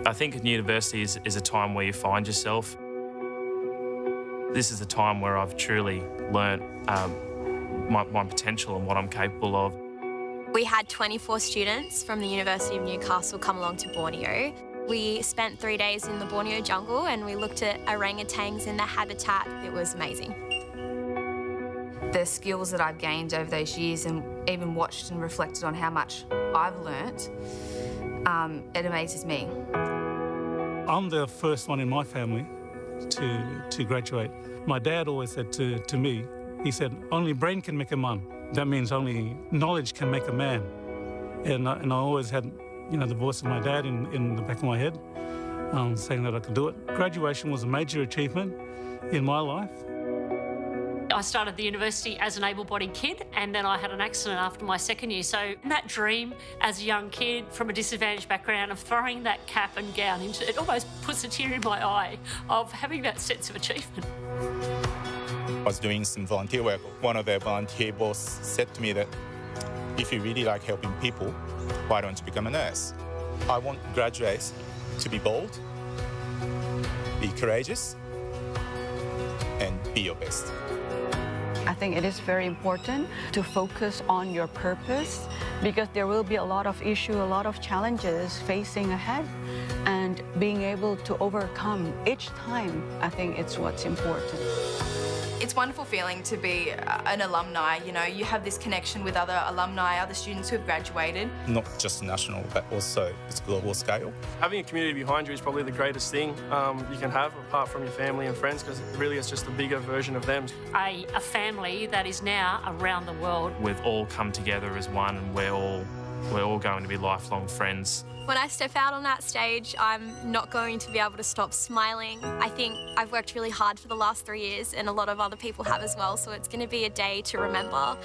I think university is a time where you find yourself. This is a time where I've truly learnt my potential and what I'm capable of. We had 24 students from the University of Newcastle come along to Borneo. We spent 3 days in the Borneo jungle and we looked at orangutans in their habitat. It was amazing. The skills that I've gained over those years and even watched and reflected on how much I've learnt, it amazes me. I'm the first one in my family to graduate. My dad always said to me, he said, only brain can make a man. That means only knowledge can make a man. And I always had, the voice of my dad in the back of my head, saying that I could do it. Graduation was a major achievement in my life. I started the university as an able-bodied kid, and then I had an accident after my second year. So that dream as a young kid from a disadvantaged background of throwing that cap and gown into it almost puts a tear in my eye of having that sense of achievement. I was doing some volunteer work. One of the volunteer boss said to me that if you really like helping people, why don't you become a nurse? I want graduates to be bold, be courageous, and be your best. I think it is very important to focus on your purpose because there will be a lot of issues, a lot of challenges facing ahead, and being able to overcome each time, I think it's what's important. It's a wonderful feeling to be an alumni. You have this connection with other alumni, other students who have graduated. Not just national, but also it's global scale. Having a community behind you is probably the greatest thing you can have, apart from your family and friends, because really it's just a bigger version of them. A family that is now around the world. We've all come together as one, and we're all going to be lifelong friends. When I step out on that stage, I'm not going to be able to stop smiling. I think I've worked really hard for the last 3 years, and a lot of other people have as well, so it's going to be a day to remember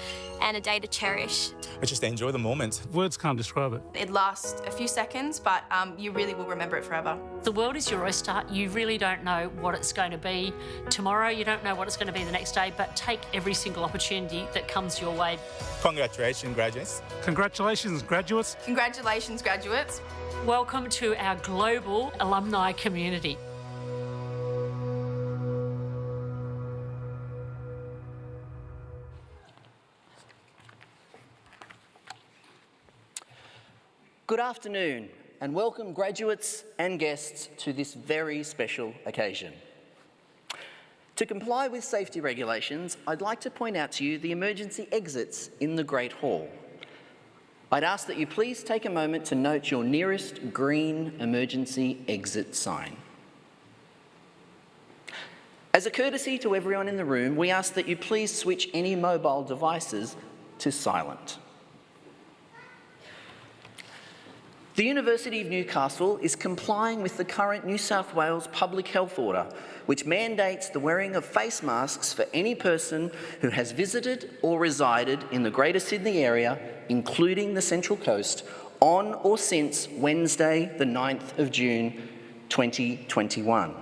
and a day to cherish. I just enjoy the moment. Words can't describe it. It lasts a few seconds, but you really will remember it forever. The world is your oyster. You really don't know what it's going to be tomorrow. You don't know what it's going to be the next day, but take every single opportunity that comes your way. Congratulations, graduates. Congratulations, graduates. Congratulations, graduates. Welcome to our global alumni community. Good afternoon, and welcome graduates and guests to this very special occasion. To comply with safety regulations, I'd like to point out to you the emergency exits in the Great Hall. I'd ask that you please take a moment to note your nearest green emergency exit sign. As a courtesy to everyone in the room, we ask that you please switch any mobile devices to silent. The University of Newcastle is complying with the current New South Wales Public Health Order, which mandates the wearing of face masks for any person who has visited or resided in the Greater Sydney area, including the Central Coast, on or since Wednesday, the 9th of June 2021.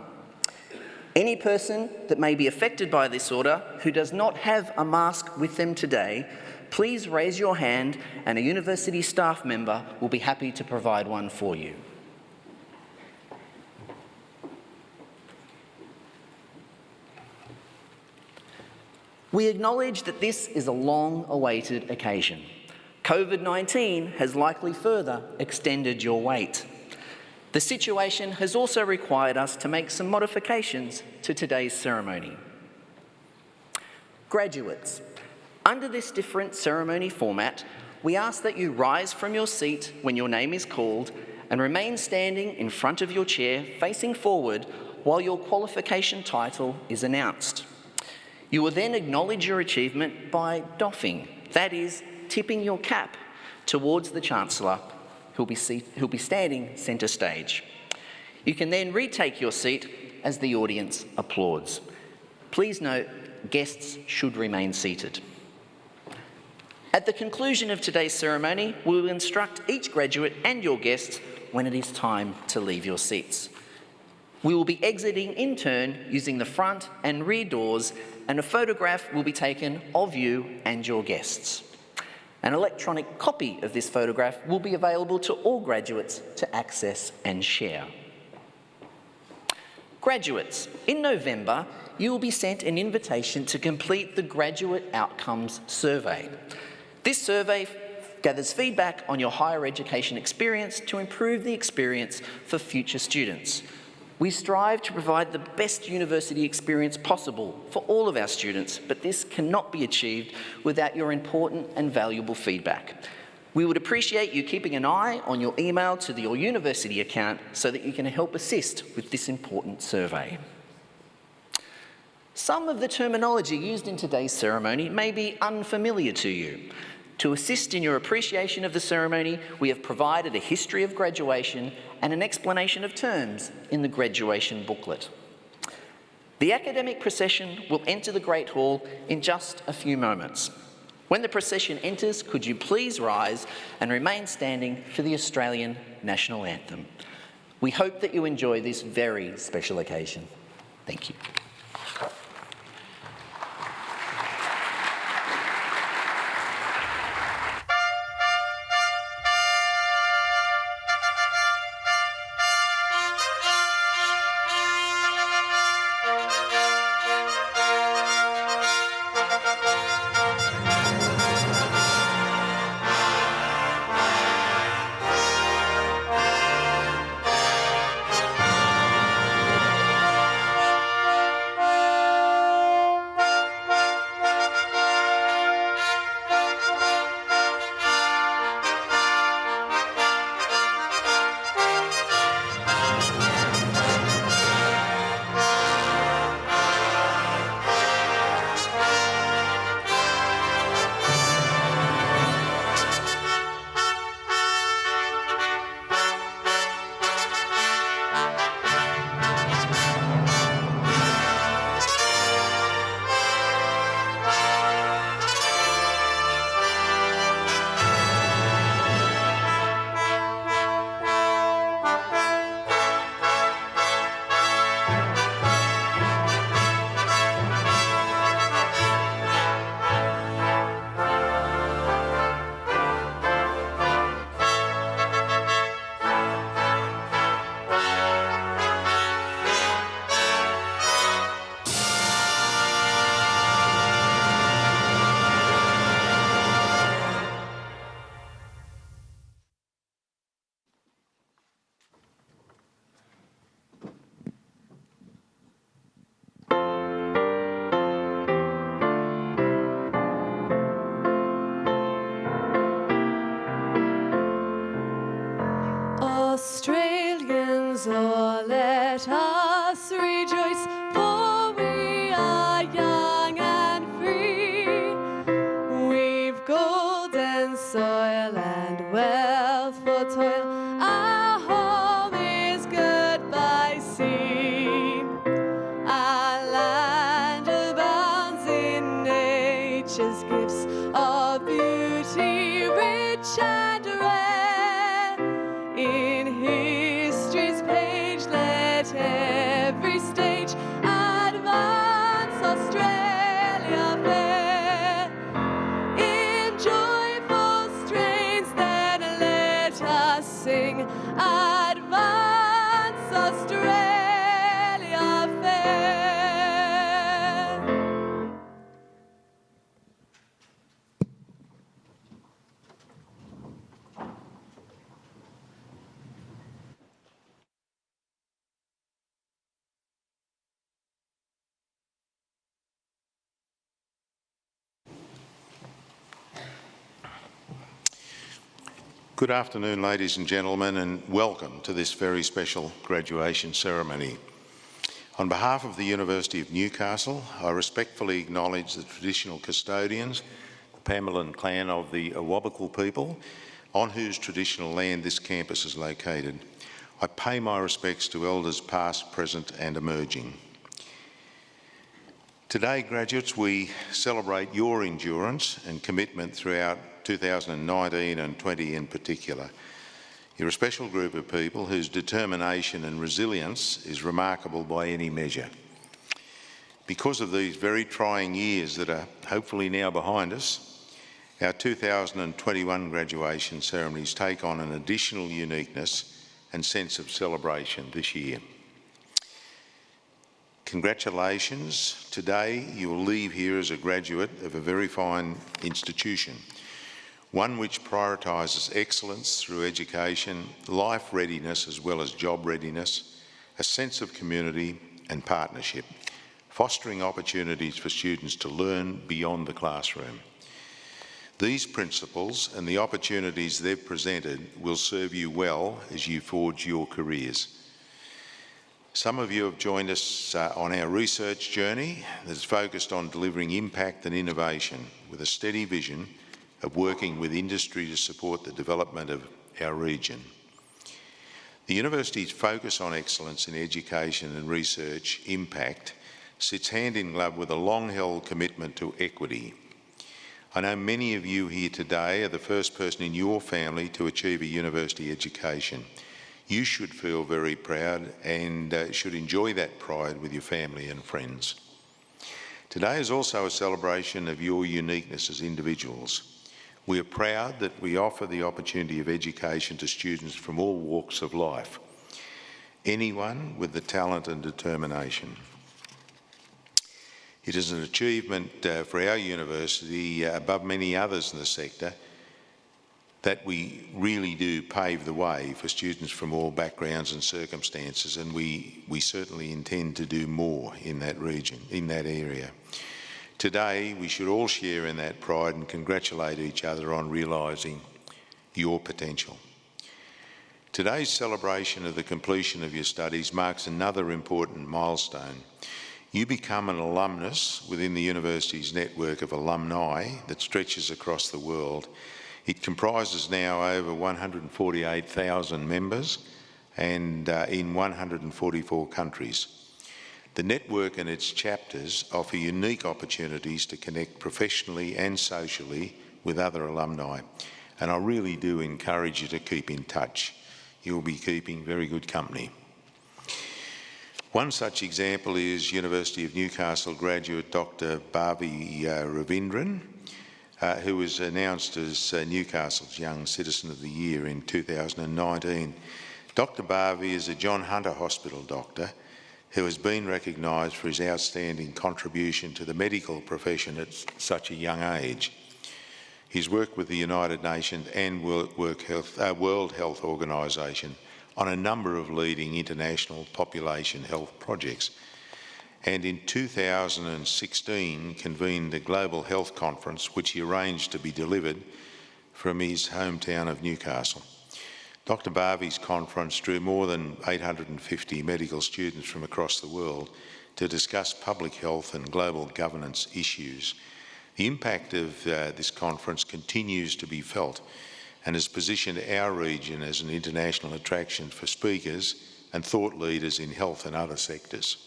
Any person that may be affected by this order who does not have a mask with them today, please raise your hand and a university staff member will be happy to provide one for you. We acknowledge that this is a long-awaited occasion. COVID-19 has likely further extended your wait. The situation has also required us to make some modifications to today's ceremony. Graduates, under this different ceremony format, we ask that you rise from your seat when your name is called and remain standing in front of your chair facing forward while your qualification title is announced. You will then acknowledge your achievement by doffing, that is, tipping your cap towards the Chancellor, who'll be standing centre stage. You can then retake your seat as the audience applauds. Please note, guests should remain seated. At the conclusion of today's ceremony, we will instruct each graduate and your guests when it is time to leave your seats. We will be exiting in turn using the front and rear doors, and a photograph will be taken of you and your guests. An electronic copy of this photograph will be available to all graduates to access and share. Graduates, in November, you will be sent an invitation to complete the Graduate Outcomes Survey. This survey gathers feedback on your higher education experience to improve the experience for future students. We strive to provide the best university experience possible for all of our students, but this cannot be achieved without your important and valuable feedback. We would appreciate you keeping an eye on your email to your university account so that you can help assist with this important survey. Some of the terminology used in today's ceremony may be unfamiliar to you. To assist in your appreciation of the ceremony, we have provided a history of graduation and an explanation of terms in the graduation booklet. The academic procession will enter the Great Hall in just a few moments. When the procession enters, could you please rise and remain standing for the Australian National Anthem? We hope that you enjoy this very special occasion. Thank you. Australians, oh, let us rejoice, for we are young and free. We've golden soil and wealth for toil. Our home is good by sea. Our land abounds in nature's gifts of beauty, rich and rare. In history's page, let every stage advance Australia fair. In joyful strains, then let us sing, advance Australia fair. Good afternoon, ladies and gentlemen, and welcome to this very special graduation ceremony. On behalf of the University of Newcastle, I respectfully acknowledge the traditional custodians, the Pamela clan of the Awabakal people, on whose traditional land this campus is located. I pay my respects to elders past, present and emerging. Today, graduates, we celebrate your endurance and commitment throughout 2019 and 20 in particular. You're a special group of people whose determination and resilience is remarkable by any measure. Because of these very trying years that are hopefully now behind us, our 2021 graduation ceremonies take on an additional uniqueness and sense of celebration this year. Congratulations. Today you will leave here as a graduate of a very fine institution, one which prioritises excellence through education, life readiness as well as job readiness, a sense of community and partnership, fostering opportunities for students to learn beyond the classroom. These principles and the opportunities they've presented will serve you well as you forge your careers. Some of you have joined us on our research journey that is focused on delivering impact and innovation with a steady vision of working with industry to support the development of our region. The university's focus on excellence in education and research impact sits hand in glove with a long-held commitment to equity. I know many of you here today are the first person in your family to achieve a university education. You should feel very proud and should enjoy that pride with your family and friends. Today is also a celebration of your uniqueness as individuals. We are proud that we offer the opportunity of education to students from all walks of life, anyone with the talent and determination. It is an achievement for our university above many others in the sector that we really do pave the way for students from all backgrounds and circumstances, and we certainly intend to do more in that region, in that area. Today, we should all share in that pride and congratulate each other on realising your potential. Today's celebration of the completion of your studies marks another important milestone. You become an alumnus within the university's network of alumni that stretches across the world. It comprises now over 148,000 members and in 144 countries. The network and its chapters offer unique opportunities to connect professionally and socially with other alumni, and I really do encourage you to keep in touch. You'll be keeping very good company. One such example is University of Newcastle graduate Dr. Bhavi Ravindran, who was announced as Newcastle's Young Citizen of the Year in 2019. Dr. Bhavi is a John Hunter Hospital doctor who has been recognised for his outstanding contribution to the medical profession at such a young age. His work with the United Nations and World Health Organisation on a number of leading international population health projects, and in 2016 convened a global health conference which he arranged to be delivered from his hometown of Newcastle. Dr. Bhavi's conference drew more than 850 medical students from across the world to discuss public health and global governance issues. The impact of this conference continues to be felt and has positioned our region as an international attraction for speakers and thought leaders in health and other sectors.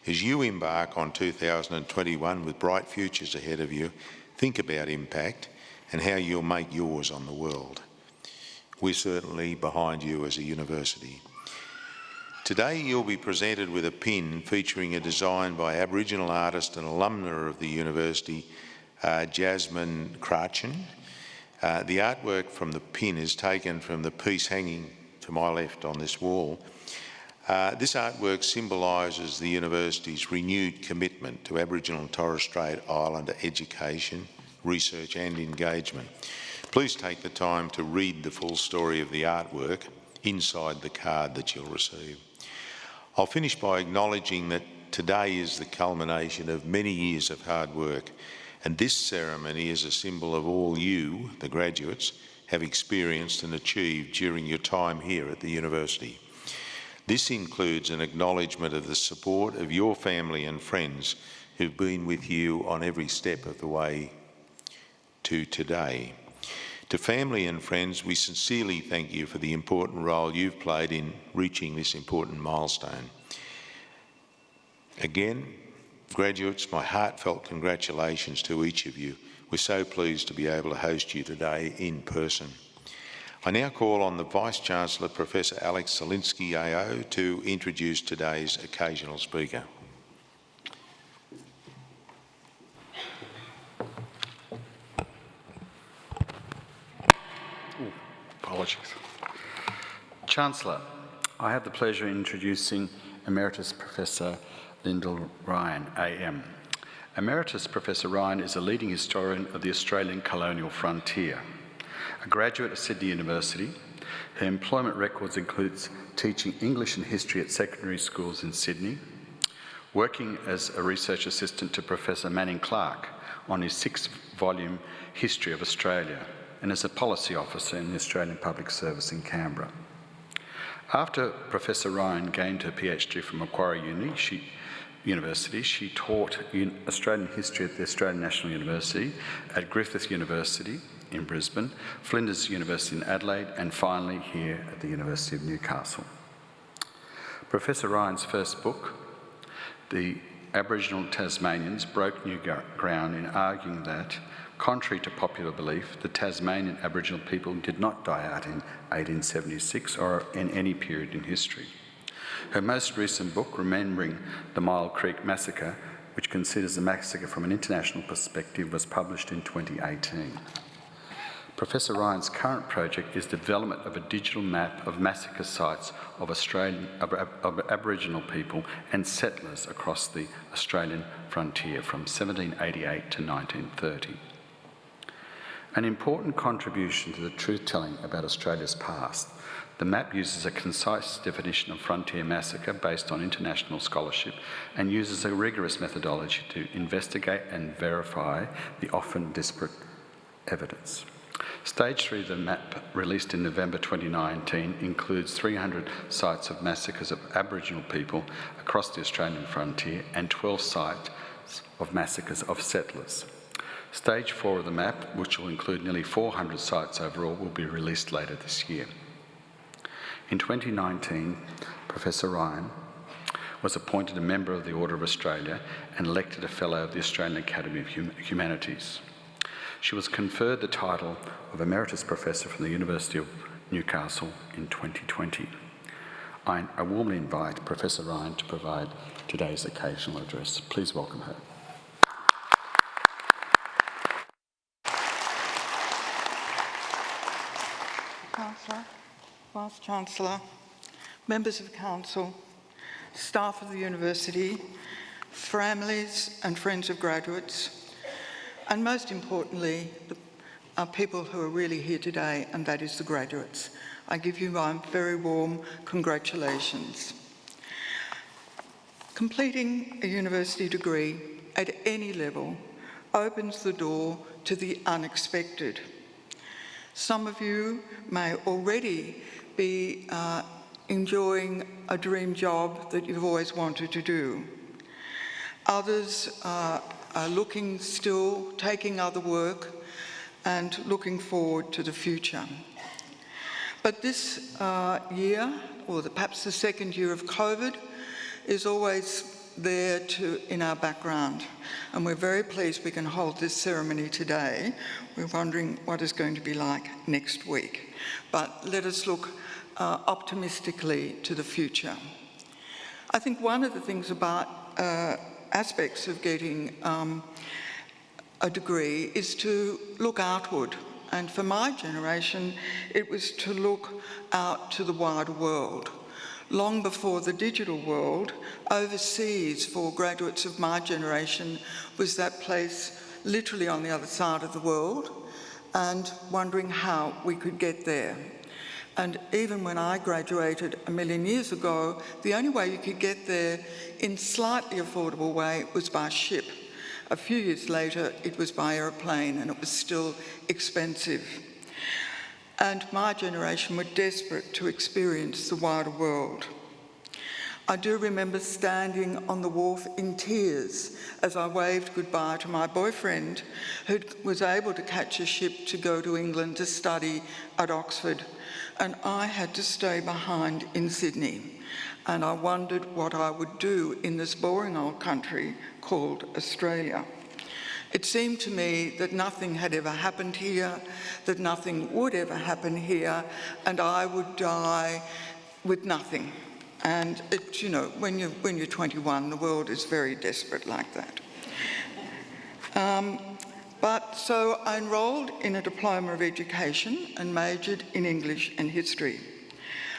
As you embark on 2021 with bright futures ahead of you, think about impact and how you'll make yours on the world. We're certainly behind you as a university. Today you'll be presented with a pin featuring a design by Aboriginal artist and alumna of the university, Jasmine Cratchin. The artwork from the pin is taken from the piece hanging to my left on this wall. This artwork symbolises the university's renewed commitment to Aboriginal and Torres Strait Islander education, research and engagement. Please take the time to read the full story of the artwork inside the card that you'll receive. I'll finish by acknowledging that today is the culmination of many years of hard work, and this ceremony is a symbol of all you, the graduates, have experienced and achieved during your time here at the university. This includes an acknowledgement of the support of your family and friends who've been with you on every step of the way to today. To family and friends, we sincerely thank you for the important role you've played in reaching this important milestone. Again, graduates, my heartfelt congratulations to each of you. We're so pleased to be able to host you today in person. I now call on the Vice-Chancellor, Professor Alex Zielinski AO, to introduce today's occasional speaker. Apologies. Chancellor, I have the pleasure of introducing Emeritus Professor Lyndall Ryan, AM. Emeritus Professor Ryan is a leading historian of the Australian colonial frontier. A graduate of Sydney University, her employment records includes teaching English and history at secondary schools in Sydney, working as a research assistant to Professor Manning Clark on his 6th-volume History of Australia, and as a policy officer in the Australian Public Service in Canberra. After Professor Ryan gained her PhD from Macquarie University, she taught Australian history at the Australian National University, at Griffith University in Brisbane, Flinders University in Adelaide, and finally here at the University of Newcastle. Professor Ryan's first book, The Aboriginal Tasmanians, broke new ground in arguing that, contrary to popular belief, the Tasmanian Aboriginal people did not die out in 1876 or in any period in history. Her most recent book, Remembering the Mile Creek Massacre, which considers the massacre from an international perspective, was published in 2018. Professor Ryan's current project is development of a digital map of massacre sites of Aboriginal people and settlers across the Australian frontier from 1788 to 1930. An important contribution to the truth-telling about Australia's past, the map uses a concise definition of frontier massacre based on international scholarship and uses a rigorous methodology to investigate and verify the often disparate evidence. Stage 3 of the map, released in November 2019, includes 300 sites of massacres of Aboriginal people across the Australian frontier and 12 sites of massacres of settlers. Stage 4 of the map, which will include nearly 400 sites overall, will be released later this year. In 2019, Professor Ryan was appointed a member of the Order of Australia and elected a Fellow of the Australian Academy of Humanities. She was conferred the title of Emeritus Professor from the University of Newcastle in 2020. I warmly invite Professor Ryan to provide today's occasional address. Please welcome her. Chancellor, Vice-Chancellor, members of Council, staff of the University, families and friends of graduates, and most importantly, our people who are really here today, and that is the graduates. I give you my very warm congratulations. Completing a university degree at any level opens the door to the unexpected. Some of you may already be enjoying a dream job that you've always wanted to do. Others are looking still, taking other work and looking forward to the future. But this year, or perhaps the second year of COVID, is always there in our background, and we're very pleased we can hold this ceremony today. We're wondering what it's going to be like next week. But let us look optimistically to the future. I think one of the things about aspects of getting a degree is to look outward. And for my generation, it was to look out to the wider world. Long before the digital world, overseas for graduates of my generation was that place literally on the other side of the world, and wondering how we could get there. And even when I graduated a million years ago, the only way you could get there in slightly affordable way was by ship. A few years later, it was by aeroplane, and it was still expensive. And my generation were desperate to experience the wider world. I do remember standing on the wharf in tears as I waved goodbye to my boyfriend, who was able to catch a ship to go to England to study at Oxford, and I had to stay behind in Sydney. And I wondered what I would do in this boring old country called Australia. It seemed to me that nothing had ever happened here, that nothing would ever happen here, and I would die with nothing. And it, you know, when you're 21, the world is very desperate like that. So I enrolled in a Diploma of Education and majored in English and History.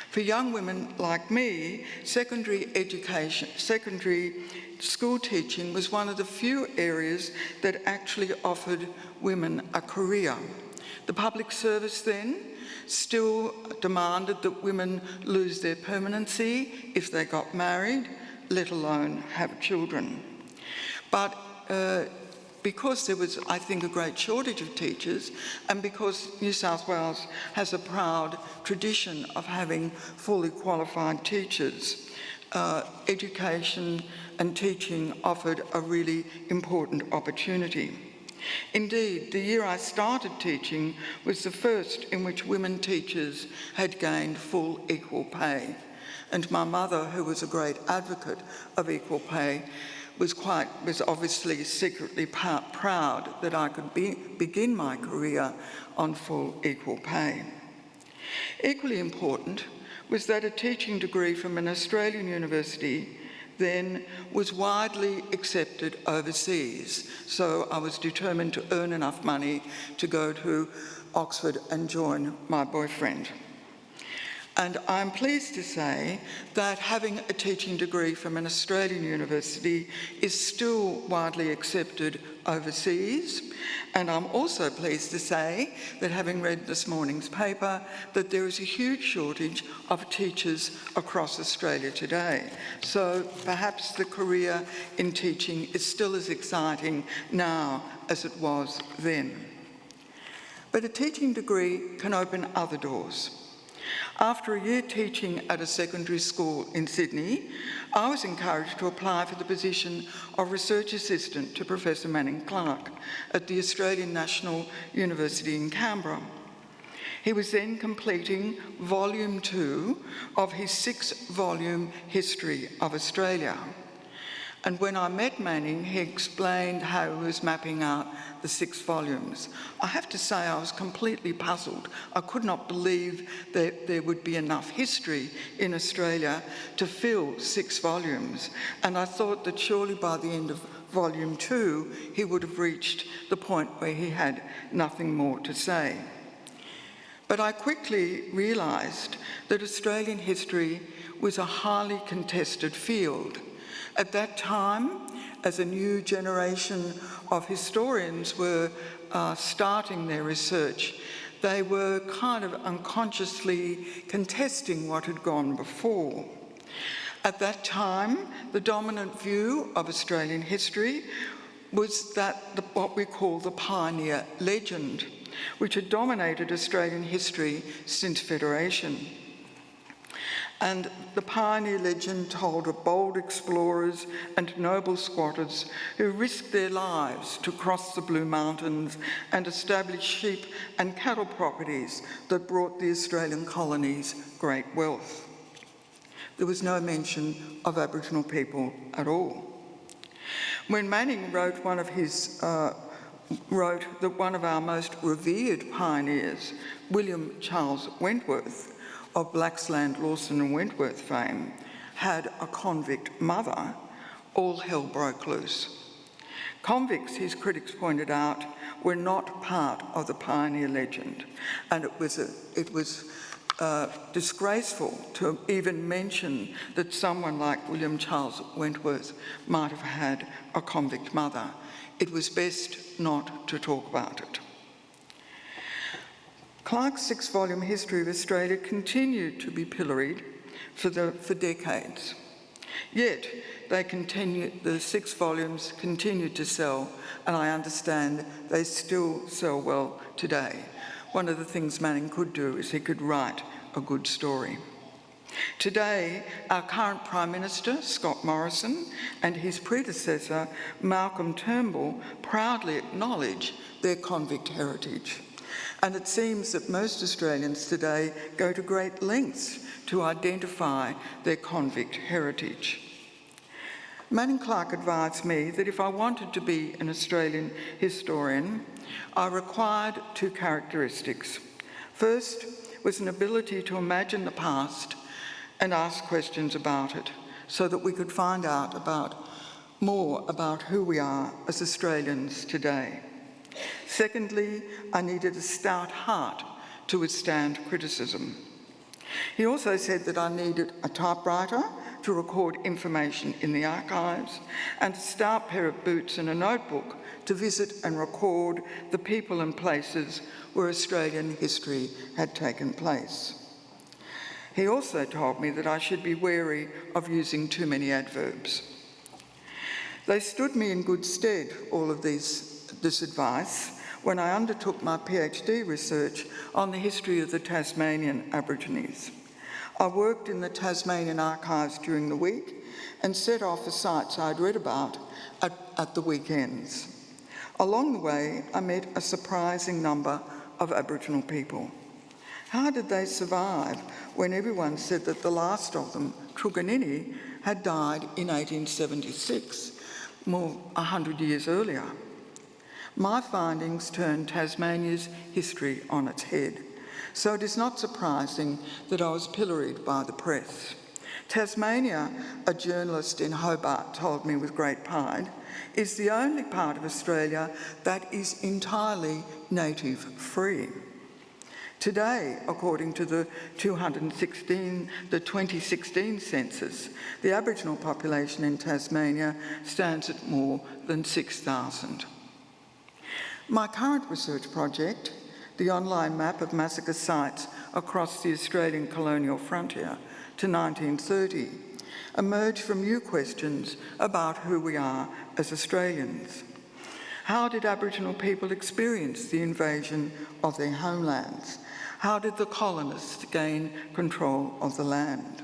For young women like me, secondary school teaching was one of the few areas that actually offered women a career. The public service then still demanded that women lose their permanency if they got married, let alone have children. But because there was, I think, a great shortage of teachers, and because New South Wales has a proud tradition of having fully qualified teachers, education and teaching offered a really important opportunity. Indeed, the year I started teaching was the first in which women teachers had gained full equal pay. And my mother, who was a great advocate of equal pay, was obviously secretly proud that I could begin my career on full equal pay. Equally important was that a teaching degree from an Australian university then was widely accepted overseas. So I was determined to earn enough money to go to Oxford and join my boyfriend. And I'm pleased to say that having a teaching degree from an Australian university is still widely accepted overseas. And I'm also pleased to say that, having read this morning's paper, that there is a huge shortage of teachers across Australia today. So perhaps the career in teaching is still as exciting now as it was then. But a teaching degree can open other doors. After a year teaching at a secondary school in Sydney, I was encouraged to apply for the position of Research Assistant to Professor Manning Clark at the Australian National University in Canberra. He was then completing Volume 2 of his 6-volume History of Australia. And when I met Manning, he explained how he was mapping out the 6 volumes. I have to say I was completely puzzled. I could not believe that there would be enough history in Australia to fill 6 volumes. And I thought that surely by the end of Volume 2, he would have reached the point where he had nothing more to say. But I quickly realised that Australian history was a highly contested field. At that time, as a new generation of historians were starting their research, they were kind of unconsciously contesting what had gone before. At that time, the dominant view of Australian history was what we call the pioneer legend, which had dominated Australian history since Federation. And the pioneer legend told of bold explorers and noble squatters who risked their lives to cross the Blue Mountains and establish sheep and cattle properties that brought the Australian colonies great wealth. There was no mention of Aboriginal people at all. When Manning wrote that one of our most revered pioneers, William Charles Wentworth, of Blaxland, Lawson and Wentworth fame, had a convict mother, all hell broke loose. Convicts, his critics pointed out, were not part of the pioneer legend, and it was disgraceful to even mention that someone like William Charles Wentworth might have had a convict mother. It was best not to talk about it. Clark's 6-volume History of Australia continued to be pilloried for decades. Yet the 6 volumes continued to sell, and I understand they still sell well today. One of the things Manning could do is he could write a good story. Today, our current Prime Minister, Scott Morrison, and his predecessor, Malcolm Turnbull, proudly acknowledge their convict heritage. And it seems that most Australians today go to great lengths to identify their convict heritage. Manning Clark advised me that if I wanted to be an Australian historian, I required 2 characteristics. First was an ability to imagine the past and ask questions about it so that we could find out more about who we are as Australians today. Secondly, I needed a stout heart to withstand criticism. He also said that I needed a typewriter to record information in the archives and a stout pair of boots and a notebook to visit and record the people and places where Australian history had taken place. He also told me that I should be wary of using too many adverbs. They stood me in good stead, all of this advice, when I undertook my PhD research on the history of the Tasmanian Aborigines. I worked in the Tasmanian archives during the week and set off for sites I'd read about at the weekends. Along the way, I met a surprising number of Aboriginal people. How did they survive when everyone said that the last of them, Truganini, had died in 1876, more 100 years earlier? My findings turned Tasmania's history on its head, so it is not surprising that I was pilloried by the press. Tasmania, a journalist in Hobart told me with great pride, is the only part of Australia that is entirely native-free. Today, according to the 2016 census, the Aboriginal population in Tasmania stands at more than 6,000. My current research project, the online map of massacre sites across the Australian colonial frontier to 1930, emerged from new questions about who we are as Australians. How did Aboriginal people experience the invasion of their homelands? How did the colonists gain control of the land?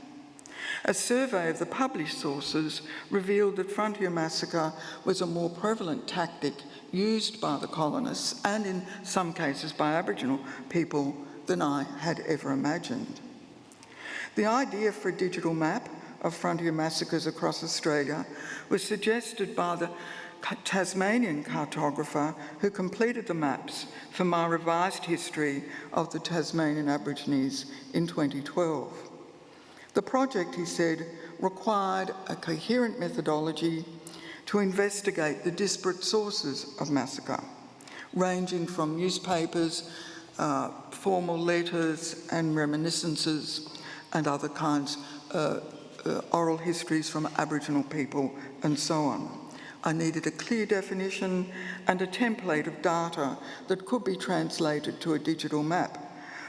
A survey of the published sources revealed that frontier massacre was a more prevalent tactic used by the colonists and in some cases by Aboriginal people than I had ever imagined. The idea for a digital map of frontier massacres across Australia was suggested by the Tasmanian cartographer who completed the maps for my revised history of the Tasmanian Aborigines in 2012. The project, he said, required a coherent methodology to investigate the disparate sources of massacre, ranging from newspapers, formal letters and reminiscences and other kinds, oral histories from Aboriginal people and so on. I needed a clear definition and a template of data that could be translated to a digital map,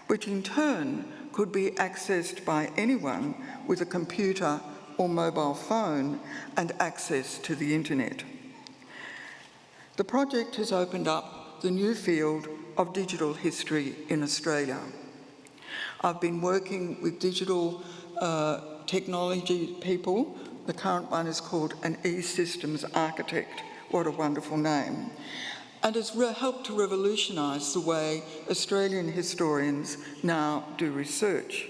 which in turn could be accessed by anyone with a computer or mobile phone and access to the internet. The project has opened up the new field of digital history in Australia. I've been working with digital technology people. The current one is called an e-systems architect. What a wonderful name. And has helped to revolutionise the way Australian historians now do research.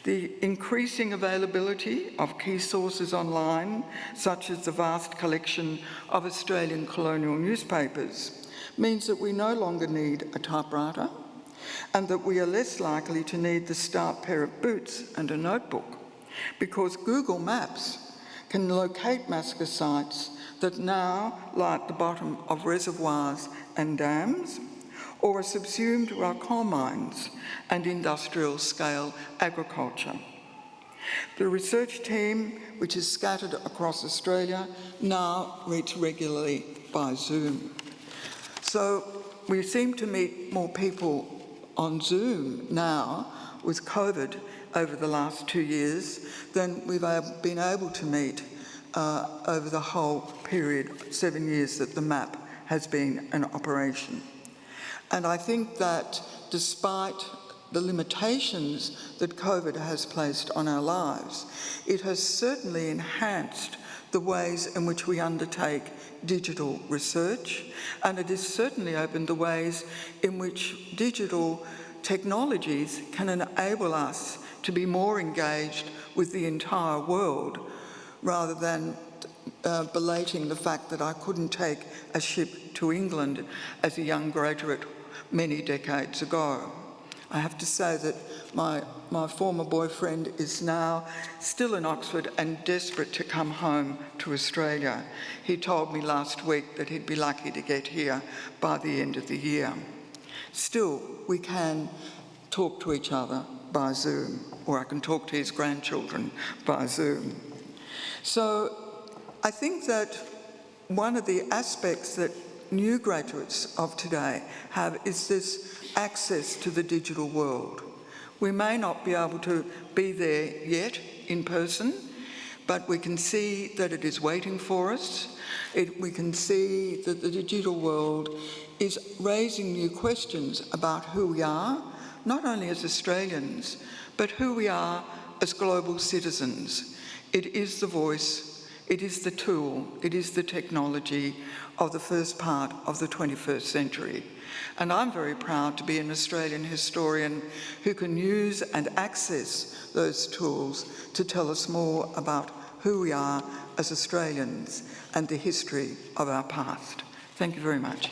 The increasing availability of key sources online, such as the vast collection of Australian colonial newspapers, means that we no longer need a typewriter and that we are less likely to need the stout pair of boots and a notebook, because Google Maps can locate massacre sites that now lie at the bottom of reservoirs and dams, or are subsumed by coal mines and industrial-scale agriculture. The research team, which is scattered across Australia, now meets regularly by Zoom. So we seem to meet more people on Zoom now with COVID over the last 2 years than we've been able to meet over the whole period, 7 years that the map has been in operation. And I think that despite the limitations that COVID has placed on our lives, it has certainly enhanced the ways in which we undertake digital research, and it has certainly opened the ways in which digital technologies can enable us to be more engaged with the entire world, rather than belating the fact that I couldn't take a ship to England as a young graduate many decades ago. I have to say that my former boyfriend is now still in Oxford and desperate to come home to Australia. He told me last week that he'd be lucky to get here by the end of the year. Still, we can talk to each other by Zoom, or I can talk to his grandchildren by Zoom. So I think that one of the aspects that new graduates of today have is this access to the digital world. We may not be able to be there yet in person, but we can see that it is waiting for us. We can see that the digital world is raising new questions about who we are, not only as Australians, but who we are as global citizens. It is the voice, it is the tool, it is the technology of the first part of the 21st century. And I'm very proud to be an Australian historian who can use and access those tools to tell us more about who we are as Australians and the history of our past. Thank you very much.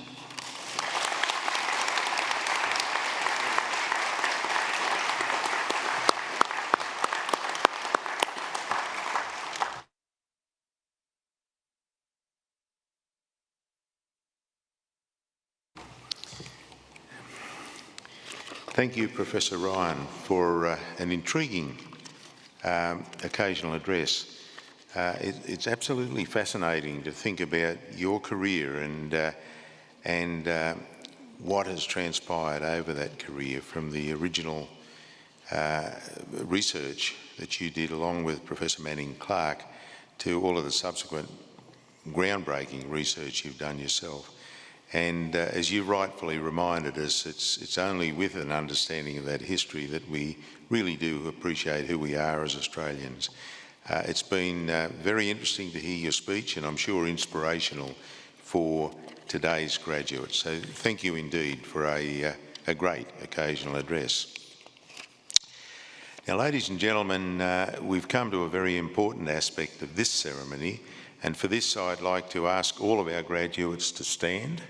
Thank you, Professor Ryan, for an intriguing occasional address. It's absolutely fascinating to think about your career and what has transpired over that career, from the original research that you did along with Professor Manning Clark to all of the subsequent groundbreaking research you've done yourself. And as you rightfully reminded us, it's only with an understanding of that history that we really do appreciate who we are as Australians. It's been very interesting to hear your speech, and I'm sure inspirational for today's graduates. So thank you indeed for a great occasional address. Now, ladies and gentlemen, we've come to a very important aspect of this ceremony, and for this I'd like to ask all of our graduates to stand.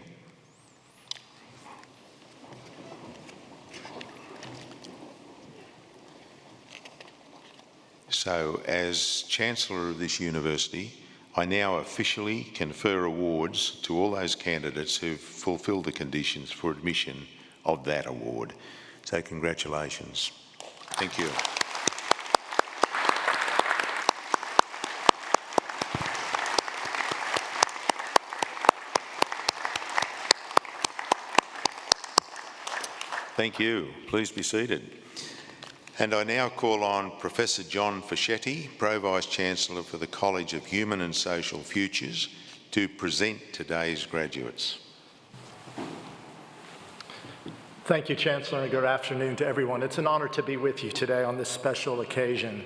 So, as Chancellor of this university, I now officially confer awards to all those candidates who've fulfilled the conditions for admission of that award. So, congratulations. Thank you. Thank you. Please be seated. And I now call on Professor John Fischetti, Pro-Vice-Chancellor for the College of Human and Social Futures, to present today's graduates. Thank you, Chancellor, and good afternoon to everyone. It's an honour to be with you today on this special occasion.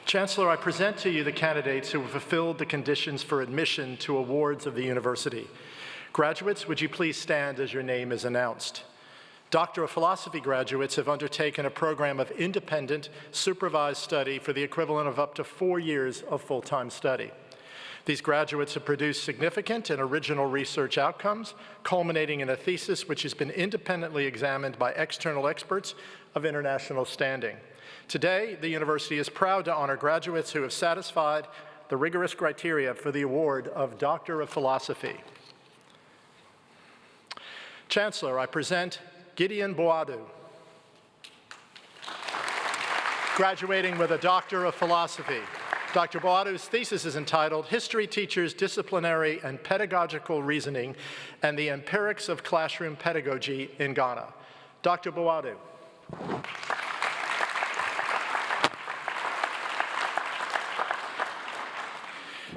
Chancellor, I present to you the candidates who have fulfilled the conditions for admission to awards of the university. Graduates, would you please stand as your name is announced? Doctor of Philosophy graduates have undertaken a program of independent, supervised study for the equivalent of up to 4 years of full-time study. These graduates have produced significant and original research outcomes, culminating in a thesis which has been independently examined by external experts of international standing. Today, the university is proud to honor graduates who have satisfied the rigorous criteria for the award of Doctor of Philosophy. Chancellor, I present Gideon Boadu, graduating with a Doctor of Philosophy. Dr. Boadu's thesis is entitled History Teachers' Disciplinary and Pedagogical Reasoning and the Empirics of Classroom Pedagogy in Ghana. Dr. Boadu.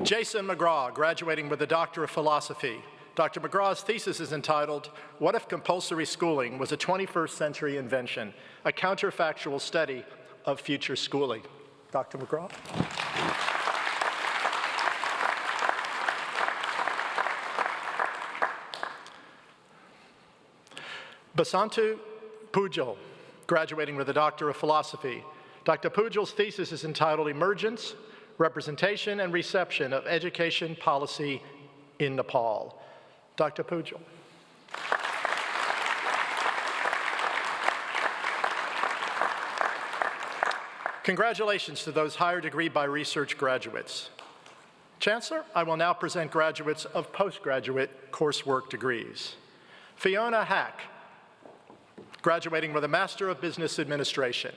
Jason McGraw, graduating with a Doctor of Philosophy. Dr. McGraw's thesis is entitled, What if Compulsory Schooling was a 21st Century Invention? A Counterfactual Study of Future Schooling. Dr. McGraw. Basantu Pujol, graduating with a Doctor of Philosophy. Dr. Pujol's thesis is entitled Emergence, Representation and Reception of Education Policy in Nepal. Dr. Pujol. Congratulations to those higher degree by research graduates. Chancellor, I will now present graduates of postgraduate coursework degrees. Fiona Hack, graduating with a Master of Business Administration.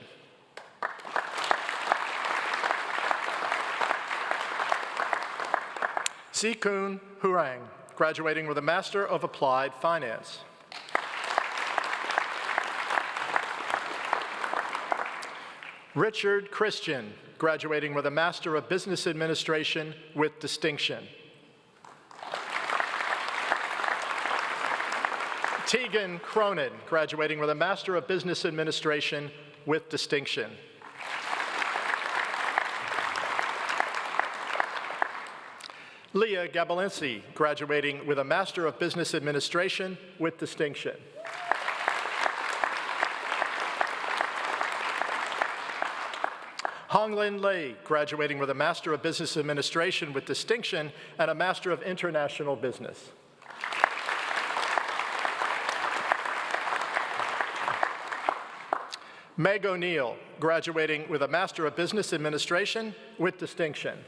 Si-Kun Hurang, graduating with a Master of Applied Finance. Richard Christian, graduating with a Master of Business Administration with distinction. Tegan Cronin, graduating with a Master of Business Administration with distinction. Leah Gabalensi, graduating with a Master of Business Administration with distinction. Honglin Lei, graduating with a Master of Business Administration with distinction and a Master of International Business. Meg O'Neill, graduating with a Master of Business Administration with distinction.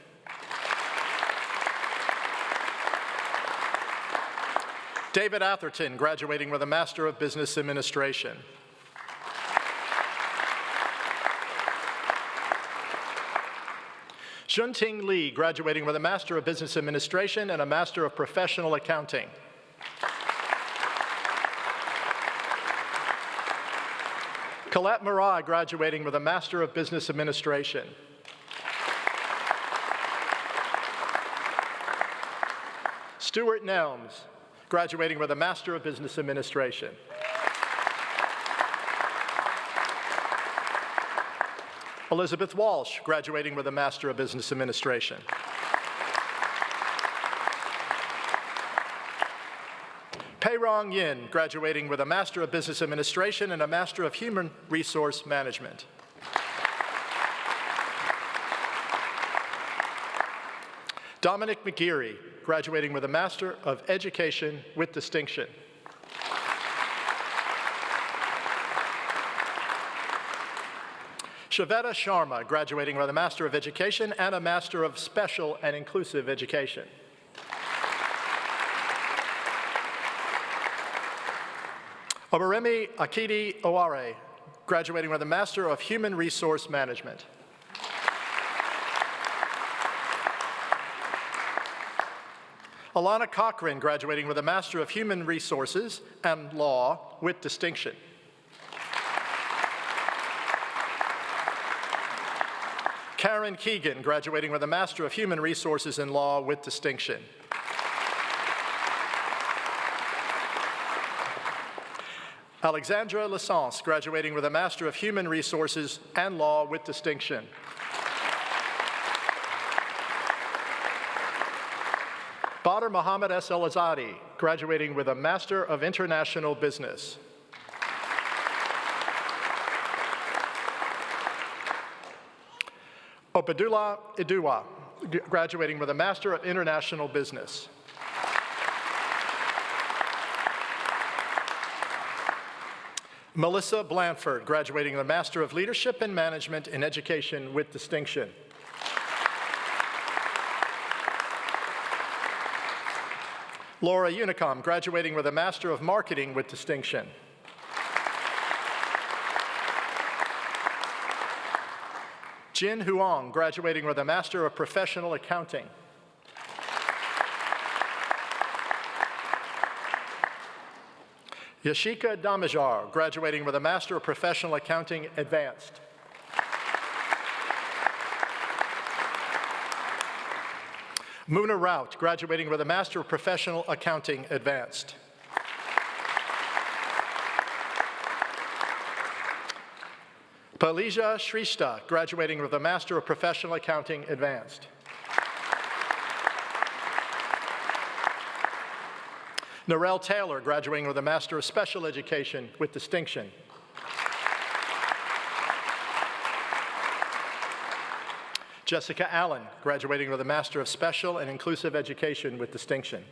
David Atherton, graduating with a Master of Business Administration. Shunting Lee, graduating with a Master of Business Administration and a Master of Professional Accounting. Colette Marai, graduating with a Master of Business Administration. Stuart Nelms, graduating with a Master of Business Administration. Elizabeth Walsh, graduating with a Master of Business Administration. Pei Rong Yin, graduating with a Master of Business Administration and a Master of Human Resource Management. Dominic McGeary, graduating with a Master of Education with distinction. Shavetta Sharma, graduating with a Master of Education and a Master of Special and Inclusive Education. Obaremi Akidi Oware, graduating with a Master of Human Resource Management. Alana Cochran, graduating with a Master of Human Resources and Law with distinction. Karen Keegan, graduating with a Master of Human Resources and Law with distinction. Alexandra Lassance, graduating with a Master of Human Resources and Law with distinction. Badr Mohammed S. El-Azadi, graduating with a Master of International Business. Obadullah Iduwa, graduating with a Master of International Business. Melissa Blanford, graduating with a Master of Leadership and Management in Education with distinction. Laura Unicom, graduating with a Master of Marketing with distinction. Jin Huang, graduating with a Master of Professional Accounting. Yashika Damajar, graduating with a Master of Professional Accounting Advanced. Muna Rout, graduating with a Master of Professional Accounting Advanced. Palija Shrishta, graduating with a Master of Professional Accounting Advanced. Narelle Taylor, graduating with a Master of Special Education with distinction. Jessica Allen, graduating with a Master of Special and Inclusive Education with distinction.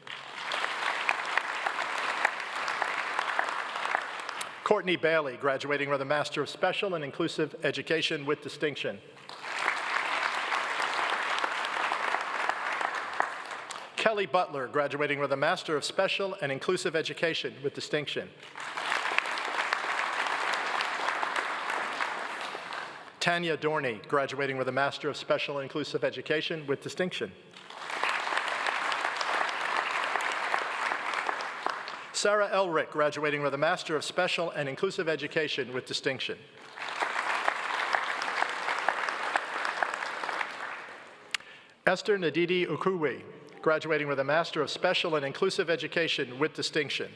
Courtney Bailey, graduating with a Master of Special and Inclusive Education with distinction. Kelly Butler, graduating with a Master of Special and Inclusive Education with distinction. Tanya Dorney, graduating with a Master of Special and Inclusive Education with distinction. Sarah Elrick, graduating with a Master of Special and Inclusive Education with distinction. Esther Nadidi Ukuwi, graduating with a Master of Special and Inclusive Education with distinction.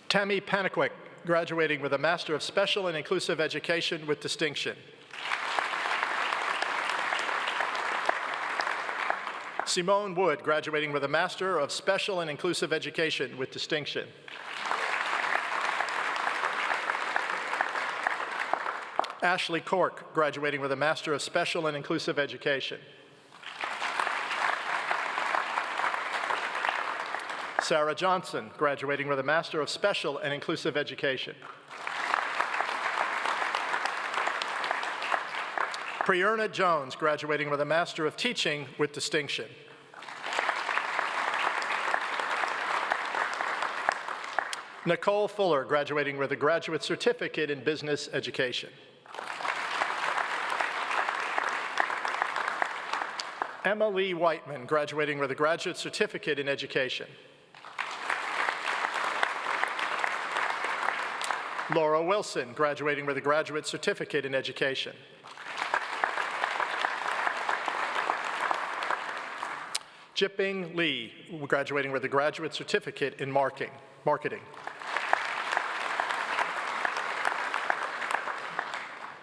Tammy Panikwik, graduating with a Master of Special and Inclusive Education with distinction. Simone Wood, graduating with a Master of Special and Inclusive Education with distinction. Ashley Cork, graduating with a Master of Special and Inclusive Education. Sarah Johnson, graduating with a Master of Special and Inclusive Education. Priyerna Jones, graduating with a Master of Teaching with distinction. Nicole Fuller, graduating with a Graduate Certificate in Business Education. Emma Lee Whiteman, graduating with a Graduate Certificate in Education. Laura Wilson, graduating with a Graduate Certificate in Education. Jiping Lee, graduating with a Graduate Certificate in Marketing.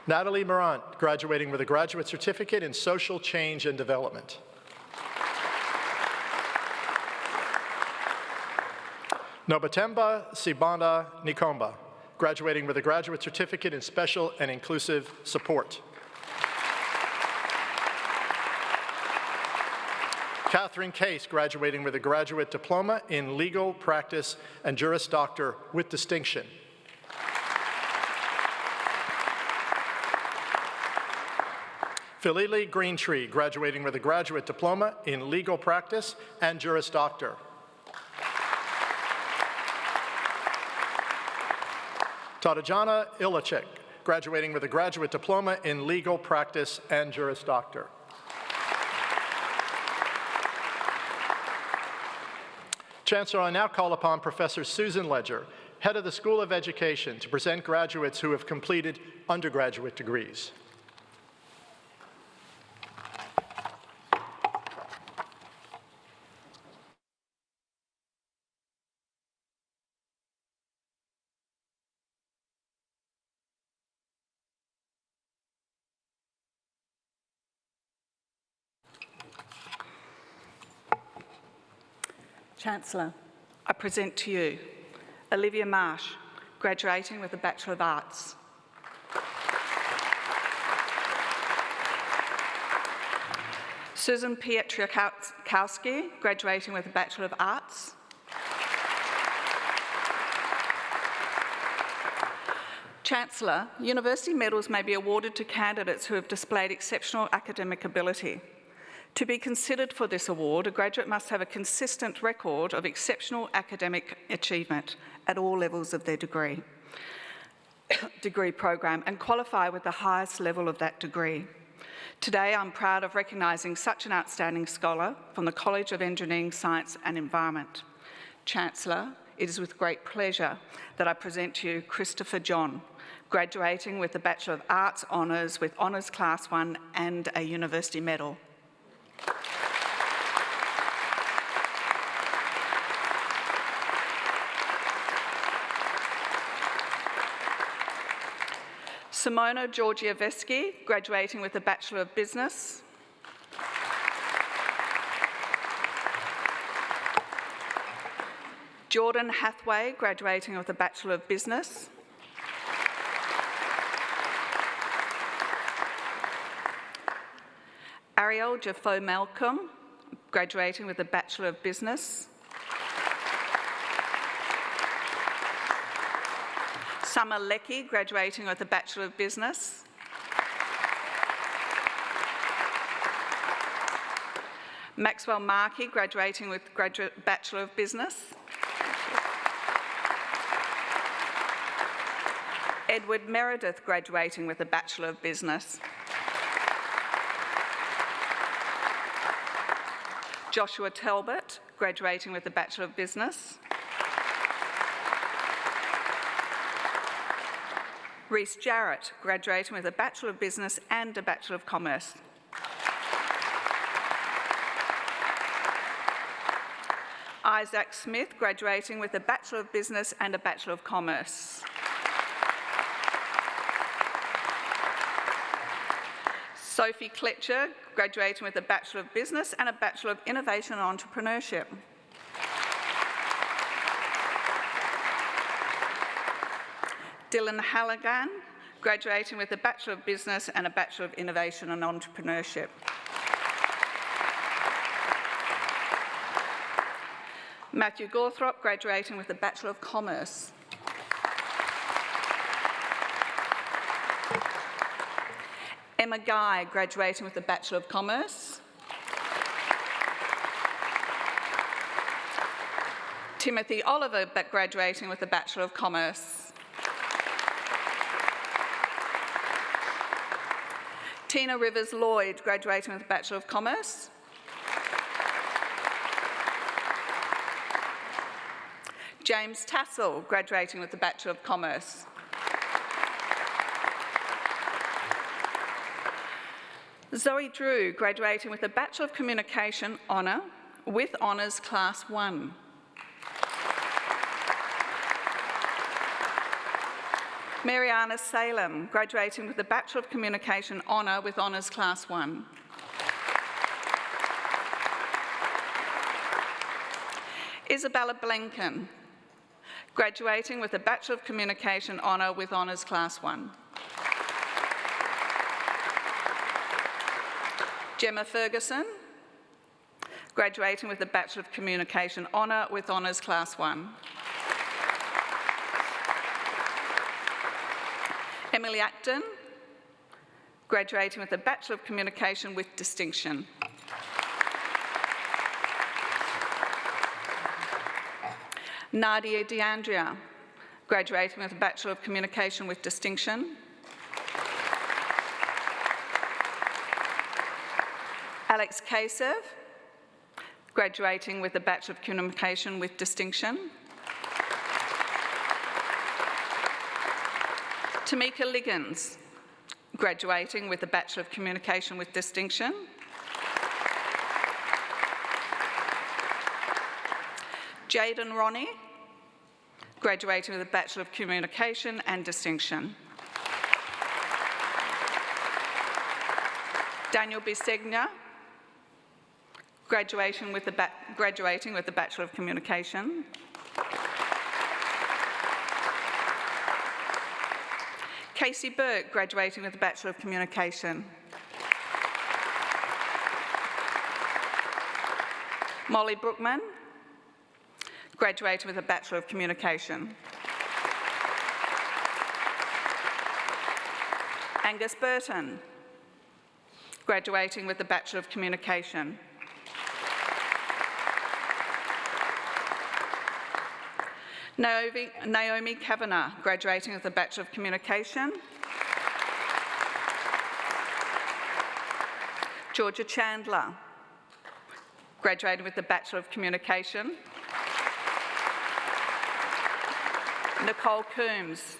Natalie Morant, graduating with a Graduate Certificate in Social Change and Development. Nobatemba Sibanda Nikomba, graduating with a Graduate Certificate in Special and Inclusive Support. Catherine Case, graduating with a Graduate Diploma in Legal Practice and Juris Doctor with distinction. Philili Greentree, graduating with a Graduate Diploma in Legal Practice and Juris Doctor. Tadajana Ilacek, graduating with a Graduate Diploma in Legal Practice and Juris Doctor. Chancellor, I now call upon Professor Susan Ledger, Head of the School of Education, to present graduates who have completed undergraduate degrees. Chancellor, I present to you Olivia Marsh, graduating with a Bachelor of Arts. Susan Pietrzakowski, graduating with a Bachelor of Arts. Chancellor, university medals may be awarded to candidates who have displayed exceptional academic ability. To be considered for this award, a graduate must have a consistent record of exceptional academic achievement at all levels of their degree program and qualify with the highest level of that degree. Today, I'm proud of recognising such an outstanding scholar from the College of Engineering, Science and Environment. Chancellor, it is with great pleasure that I present to you Christopher John, graduating with the Bachelor of Arts Honours with Honours Class 1 and a University Medal. Simona Georgievski, graduating with a Bachelor of Business. Jordan Hathaway, graduating with a Bachelor of Business. Ariel Jafo Malcolm, graduating with a Bachelor of Business. Summer Leckie, graduating with a Bachelor of Business. Maxwell Markey, graduating with Bachelor of Business. Edward Meredith, graduating with a Bachelor of Business. Joshua Talbot, graduating with a Bachelor of Business. Reese Jarrett, graduating with a Bachelor of Business and a Bachelor of Commerce. Isaac Smith, graduating with a Bachelor of Business and a Bachelor of Commerce. Sophie Kletcher, graduating with a Bachelor of Business and a Bachelor of Innovation and Entrepreneurship. Dylan Halligan, graduating with a Bachelor of Business and a Bachelor of Innovation and Entrepreneurship. Matthew Gawthrop, graduating with a Bachelor of Commerce. Emma Guy, graduating with a Bachelor of Commerce. Timothy Oliver, graduating with a Bachelor of Commerce. Tina Rivers Lloyd, graduating with a Bachelor of Commerce. James Tassell, graduating with a Bachelor of Commerce. Zoe Drew, graduating with a Bachelor of Communication honour with Honours Class 1. Mariana Salem, graduating with a Bachelor of Communication honour with Honours Class 1. Isabella Blenken, graduating with a Bachelor of Communication honour with Honours Class 1. Gemma Ferguson, graduating with a Bachelor of Communication honour with Honours Class 1. Emily Acton, graduating with a Bachelor of Communication with distinction. Nadia DeAndrea, graduating with a Bachelor of Communication with distinction. Alex Kasev, graduating with a Bachelor of Communication with distinction. Tamika Liggins, graduating with a Bachelor of Communication with distinction. Jaden Ronnie, graduating with a Bachelor of Communication and distinction. Daniel Bisegna, graduating with a Bachelor of Communication. Casey Burke, graduating with a Bachelor of Communication. Molly Brookman, graduating with a Bachelor of Communication. Angus Burton, graduating with a Bachelor of Communication. Naomi Kavanagh, graduating with a Bachelor of Communication. Georgia Chandler, graduating with a Bachelor of Communication. Nicole Coombs,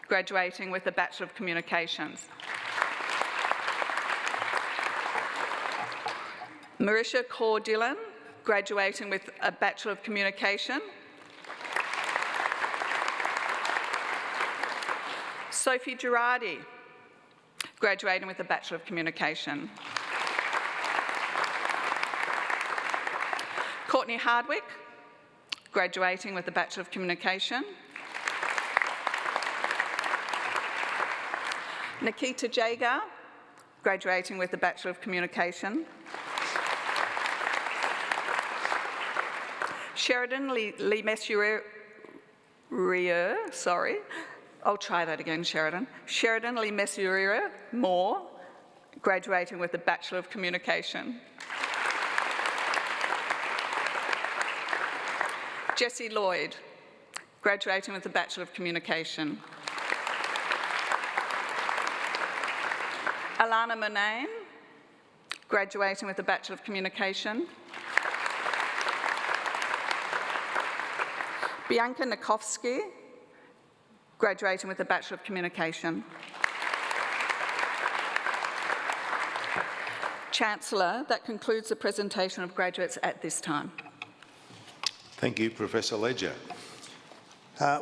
graduating with a Bachelor of Communications. Marisha Kaur Dillon, graduating with a Bachelor of Communication. Sophie Girardi, graduating with a Bachelor of Communication. Courtney Hardwick, graduating with a Bachelor of Communication. Nikita Jagar, graduating with a Bachelor of Communication. Sheridan Lee Messurier, sorry. I'll try that again, Sheridan. Sheridan Lee Messurier Moore, graduating with a Bachelor of Communication. Jessie Lloyd, graduating with a Bachelor of Communication. Alana Murnane, graduating with a Bachelor of Communication. Bianca Nikovsky, graduating with a Bachelor of Communication. Chancellor, that concludes the presentation of graduates at this time. Thank you, Professor Ledger.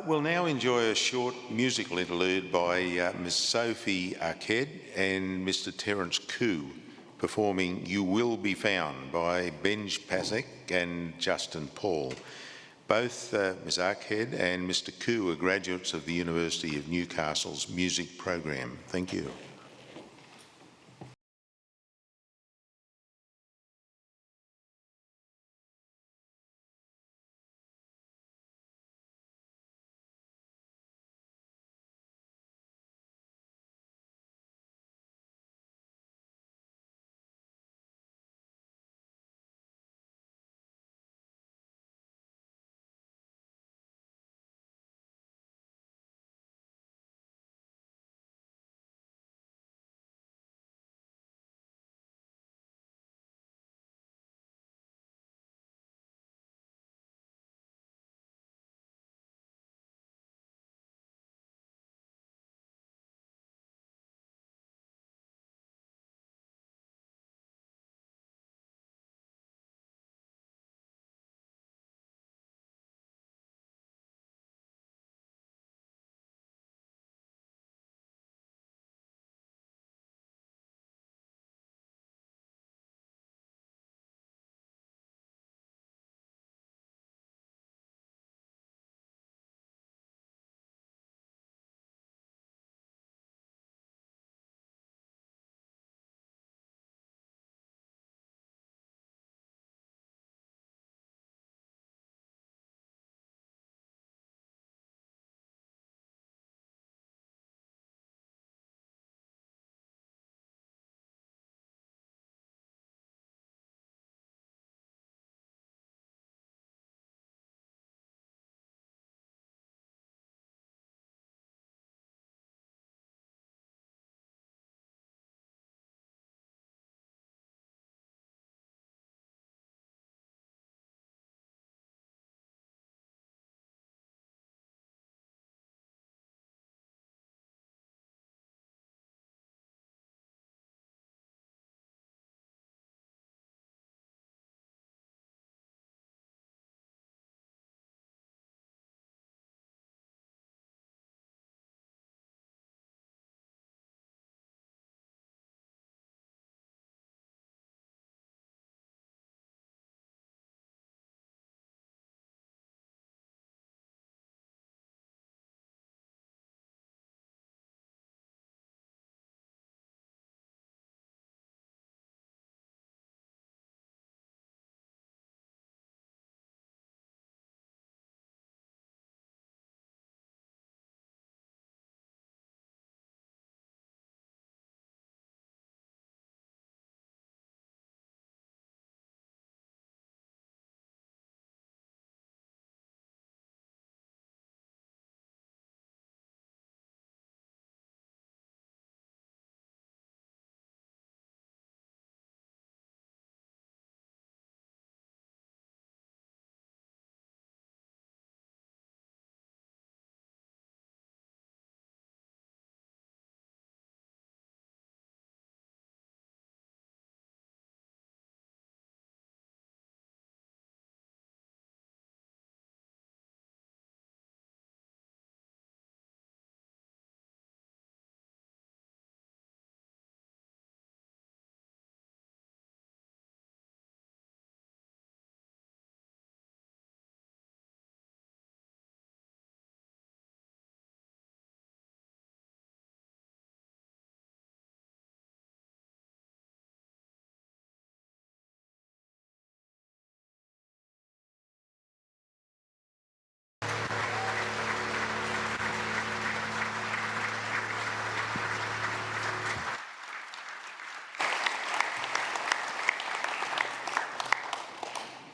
We'll now enjoy a short musical interlude by Ms Sophie Arquette and Mr Terence Koo performing You Will Be Found by Benj Pasek and Justin Paul. Both Ms Arquette and Mr Koo are graduates of the University of Newcastle's music program. Thank you.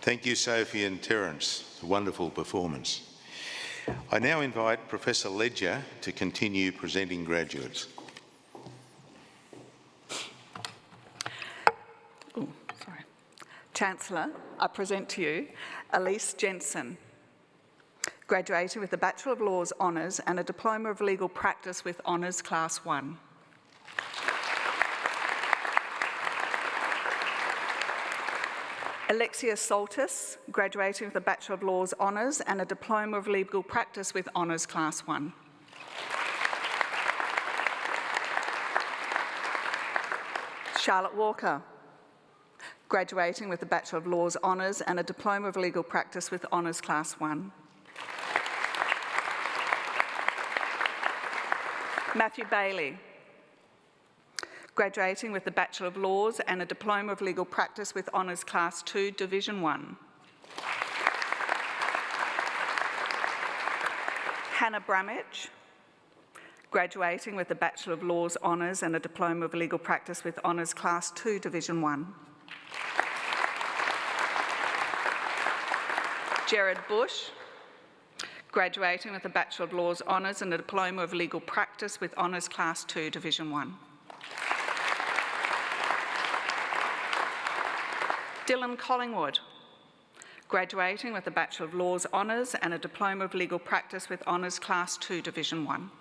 Thank you, Sophie and Terence. A wonderful performance. I now invite Professor Ledger to continue presenting graduates. Chancellor, I present to you Elise Jensen, graduated with a Bachelor of Laws Honours and a Diploma of Legal Practice with Honours Class 1. Alexia Soltis, graduating with a Bachelor of Laws Honours and a Diploma of Legal Practice with Honours Class 1. Charlotte Walker, graduating with a Bachelor of Laws Honours and a Diploma of Legal Practice with Honours Class 1. Matthew Bailey, graduating with a Bachelor of Laws and a Diploma of Legal Practice with Honours Class 2, Division 1. Hannah Bramage, graduating with a Bachelor of Laws Honours and a Diploma of Legal Practice with Honours Class 2, Division 1. Jared Bush, graduating with a Bachelor of Laws Honours and a Diploma of Legal Practice with Honours Class 2, Division 1. Dylan Collingwood, graduating with a Bachelor of Laws Honours and a Diploma of Legal Practice with Honours Class 2, Division 1.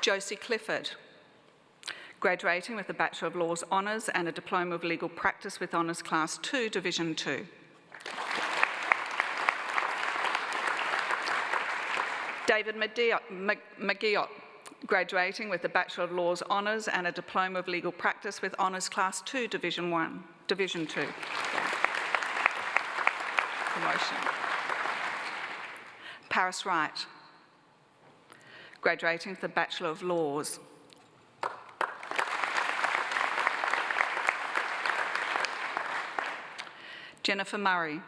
Josie Clifford, graduating with a Bachelor of Laws Honours and a Diploma of Legal Practice with Honours Class 2, Division 2. David McGeoch, graduating with a Bachelor of Laws Honours and a Diploma of Legal Practice with Honours Class 2, Division 2. Promotion. Paris Wright, graduating with a Bachelor of Laws. Jennifer Murray,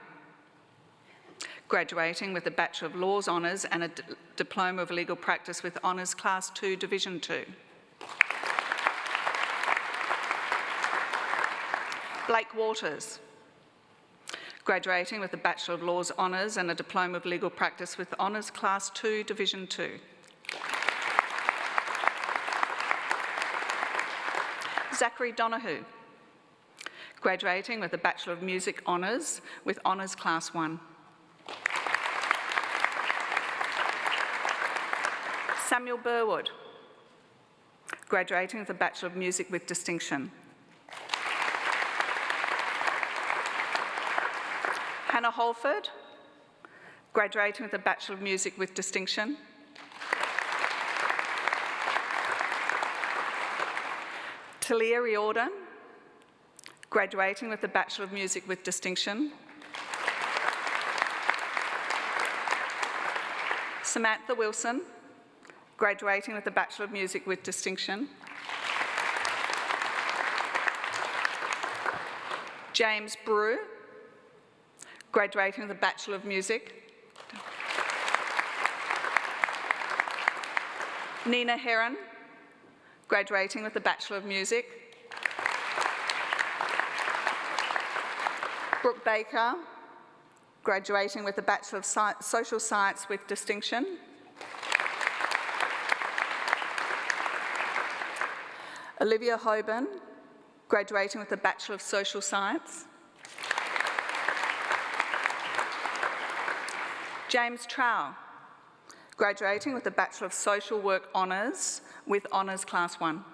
graduating with a Bachelor of Laws Honours and a Diploma of Legal Practice with Honours Class 2, Division 2. Blake Waters, graduating with a Bachelor of Laws Honours and a Diploma of Legal Practice with Honours Class 2, Division 2. Zachary Donoghue, graduating with a Bachelor of Music Honours with Honours Class 1. Samuel Burwood, graduating with a Bachelor of Music with Distinction. Hannah Holford, graduating with a Bachelor of Music with Distinction. Talia Riordan, graduating with a Bachelor of Music with Distinction. Samantha Wilson, graduating with a Bachelor of Music with Distinction. James Brew, graduating with a Bachelor of Music. Nina Heron, graduating with a Bachelor of Music. Brooke Baker, graduating with a Bachelor of Social Science with Distinction. Olivia Hoban, graduating with a Bachelor of Social Science. James Trow, graduating with a Bachelor of Social Work Honours with Honours Class 1.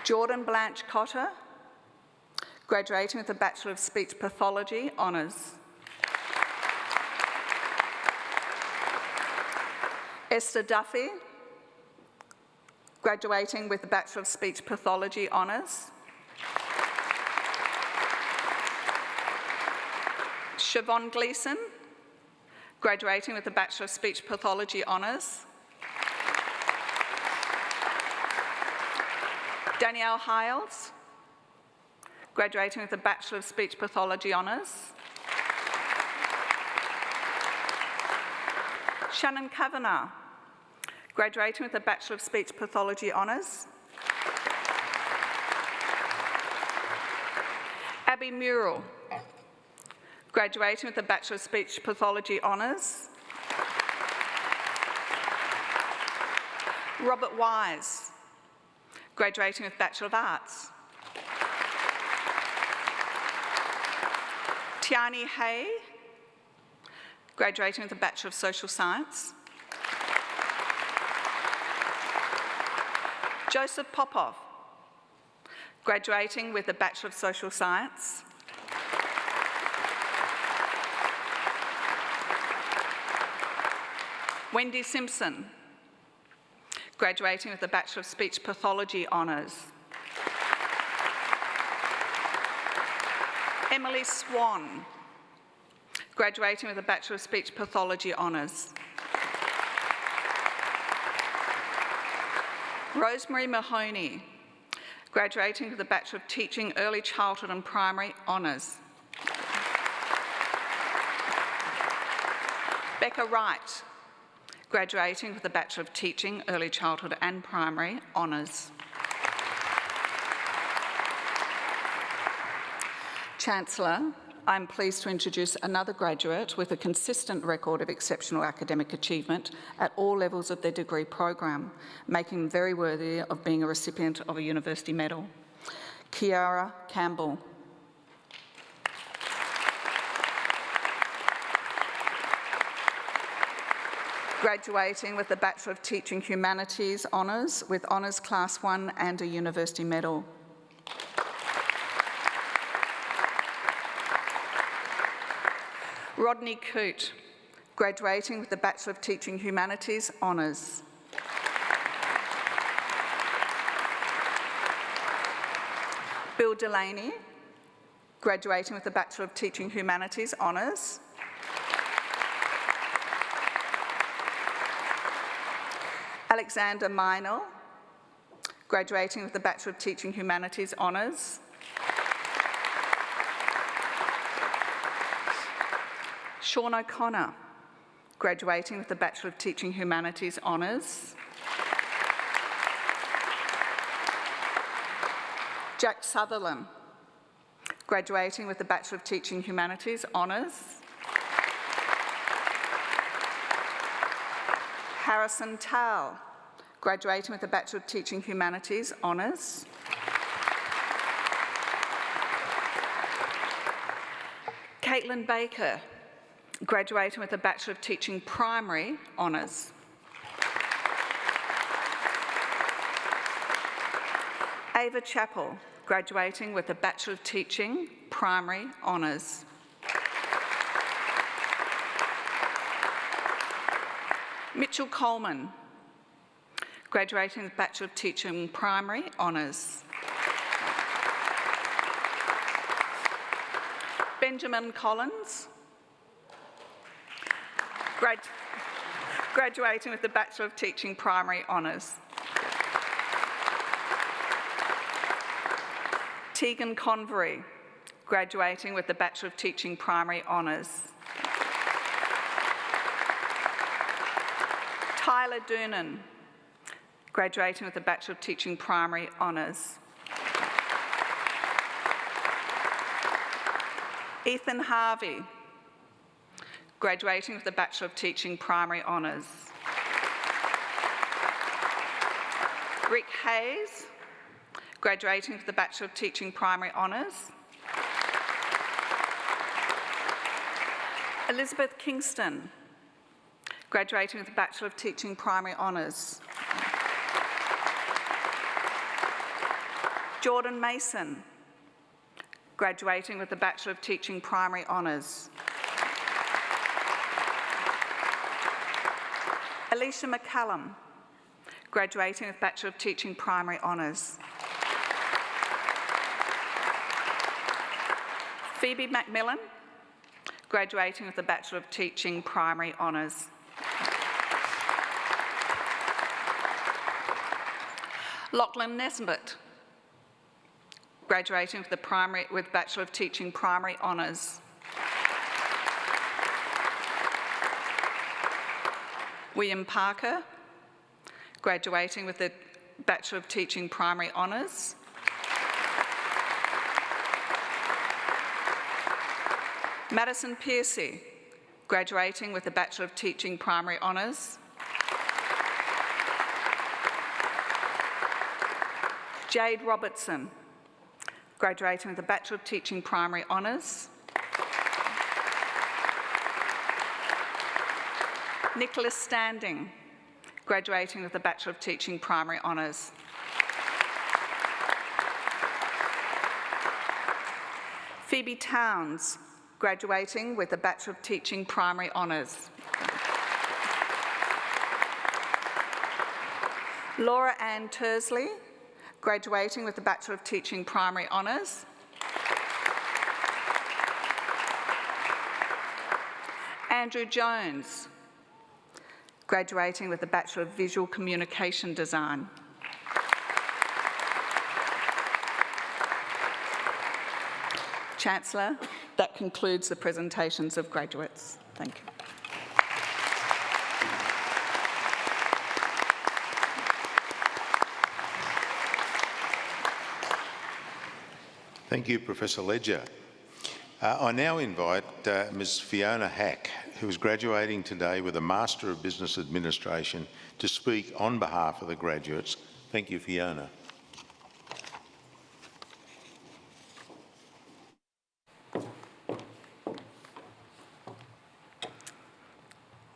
Jordan Blanche Cotter, graduating with a Bachelor of Speech Pathology Honours. Esther Duffy, graduating with a Bachelor of Speech Pathology Honours. Siobhan Gleeson, graduating with a Bachelor of Speech Pathology Honours. Danielle Hiles, graduating with a Bachelor of Speech Pathology Honours. Shannon Kavanagh, graduating with a Bachelor of Speech Pathology Honours. Abby Murrell, graduating with a Bachelor of Speech Pathology Honours. Robert Wise, graduating with Bachelor of Arts. Tiani Hay, graduating with a Bachelor of Social Science. Joseph Popov, graduating with a Bachelor of Social Science. Wendy Simpson, graduating with a Bachelor of Speech Pathology Honours. Emily Swan, graduating with a Bachelor of Speech Pathology Honours. Rosemary Mahoney, graduating with a Bachelor of Teaching Early Childhood and Primary Honours. Becca Wright, graduating with a Bachelor of Teaching Early Childhood and Primary Honours. Chancellor, I'm pleased to introduce another graduate with a consistent record of exceptional academic achievement at all levels of their degree program, making them very worthy of being a recipient of a university medal. Kiara Campbell. Graduating with the Bachelor of Teaching Humanities Honours with Honours Class 1 and a university medal. Rodney Coote, graduating with the Bachelor of Teaching Humanities Honours. Bill Delaney, graduating with the Bachelor of Teaching Humanities Honours. Alexander Meinel, graduating with the Bachelor of Teaching Humanities Honours. Sean O'Connor, graduating with the Bachelor of Teaching Humanities Honours. Jack Sutherland, graduating with the Bachelor of Teaching Humanities Honours. Harrison Towle, graduating with the Bachelor of Teaching Humanities Honours. Caitlin Baker, graduating with a Bachelor of Teaching Primary Honours. Ava Chappell, graduating with a Bachelor of Teaching Primary Honours. Mitchell Coleman, graduating with Bachelor of Teaching Primary Honours. Benjamin Collins, graduating with the Bachelor of Teaching Primary Honours. Tegan Convery, graduating with the Bachelor of Teaching Primary Honours. Tyler Doonan, graduating with the Bachelor of Teaching Primary Honours. Ethan Harvey, graduating with the Bachelor of Teaching Primary Honours. Rick Hayes, graduating with the Bachelor of Teaching Primary Honours. Elizabeth Kingston, graduating with the Bachelor of Teaching Primary Honours. Jordan Mason, graduating with the Bachelor of Teaching Primary Honours. Alicia McCallum, graduating with Bachelor of Teaching Primary Honours. Phoebe McMillan, graduating with the Bachelor of Teaching Primary Honours. Lachlan Nesbitt, graduating with Bachelor of Teaching Primary Honours. William Parker, graduating with the Bachelor of Teaching Primary Honours. Madison Piercy, graduating with the Bachelor of Teaching Primary Honours. Jade Robertson, graduating with a Bachelor of Teaching Primary Honours. Nicholas Standing, graduating with a Bachelor of Teaching Primary Honours. Phoebe Towns, graduating with a Bachelor of Teaching Primary Honours. Laura Ann Tursley, graduating with a Bachelor of Teaching Primary Honours. Andrew Jones, graduating with a Bachelor of Visual Communication Design. Chancellor, that concludes the presentations of graduates. Thank you. Thank you, Professor Ledger. I now invite Ms Fiona Hack, who is graduating today with a Master of Business Administration, to speak on behalf of the graduates. Thank you, Fiona.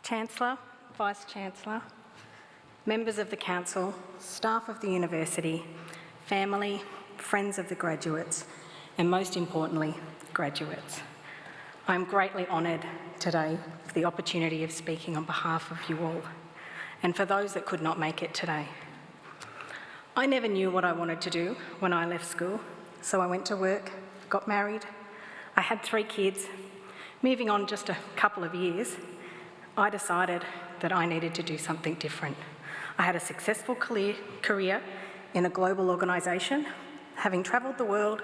Chancellor, Vice-Chancellor, members of the Council, staff of the University, family, friends of the graduates, and most importantly, graduates. I'm greatly honoured today for the opportunity of speaking on behalf of you all, and for those that could not make it today. I never knew what I wanted to do when I left school, so I went to work, got married, I had 3 kids. Moving on just a couple of years, I decided that I needed to do something different. I had a successful career in a global organisation, having travelled the world,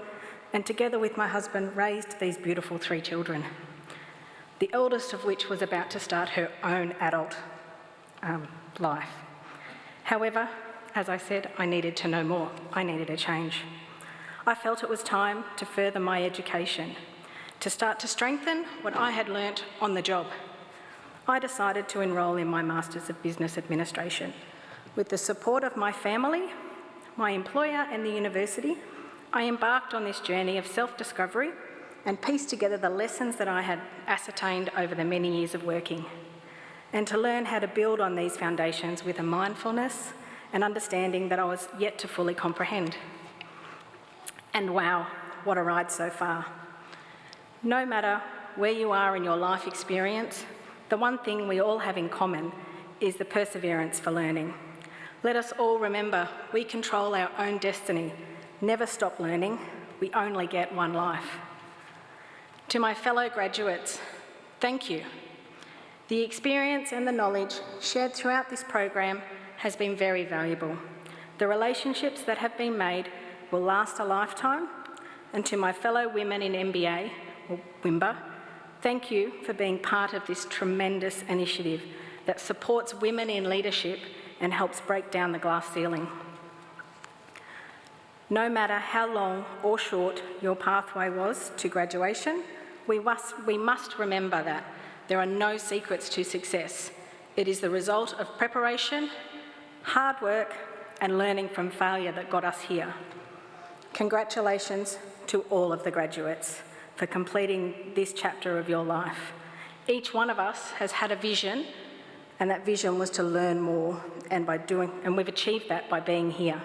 and together with my husband raised these beautiful 3 children, the eldest of which was about to start her own adult life. However, as I said, I needed to know more. I needed a change. I felt it was time to further my education, to start to strengthen what I had learnt on the job. I decided to enrol in my Masters of Business Administration. With the support of my family, my employer and the university, I embarked on this journey of self-discovery and pieced together the lessons that I had ascertained over the many years of working, and to learn how to build on these foundations with a mindfulness and understanding that I was yet to fully comprehend. And wow, what a ride so far. No matter where you are in your life experience, the one thing we all have in common is the perseverance for learning. Let us all remember we control our own destiny. Never stop learning. We only get one life. To my fellow graduates, thank you. The experience and the knowledge shared throughout this program has been very valuable. The relationships that have been made will last a lifetime. And to my fellow women in MBA, or WIMBA, thank you for being part of this tremendous initiative that supports women in leadership and helps break down the glass ceiling. No matter how long or short your pathway was to graduation, we must remember that there are no secrets to success. It is the result of preparation, hard work, and learning from failure that got us here. Congratulations to all of the graduates for completing this chapter of your life. Each one of us has had a vision, and that vision was to learn more, and we've achieved that by being here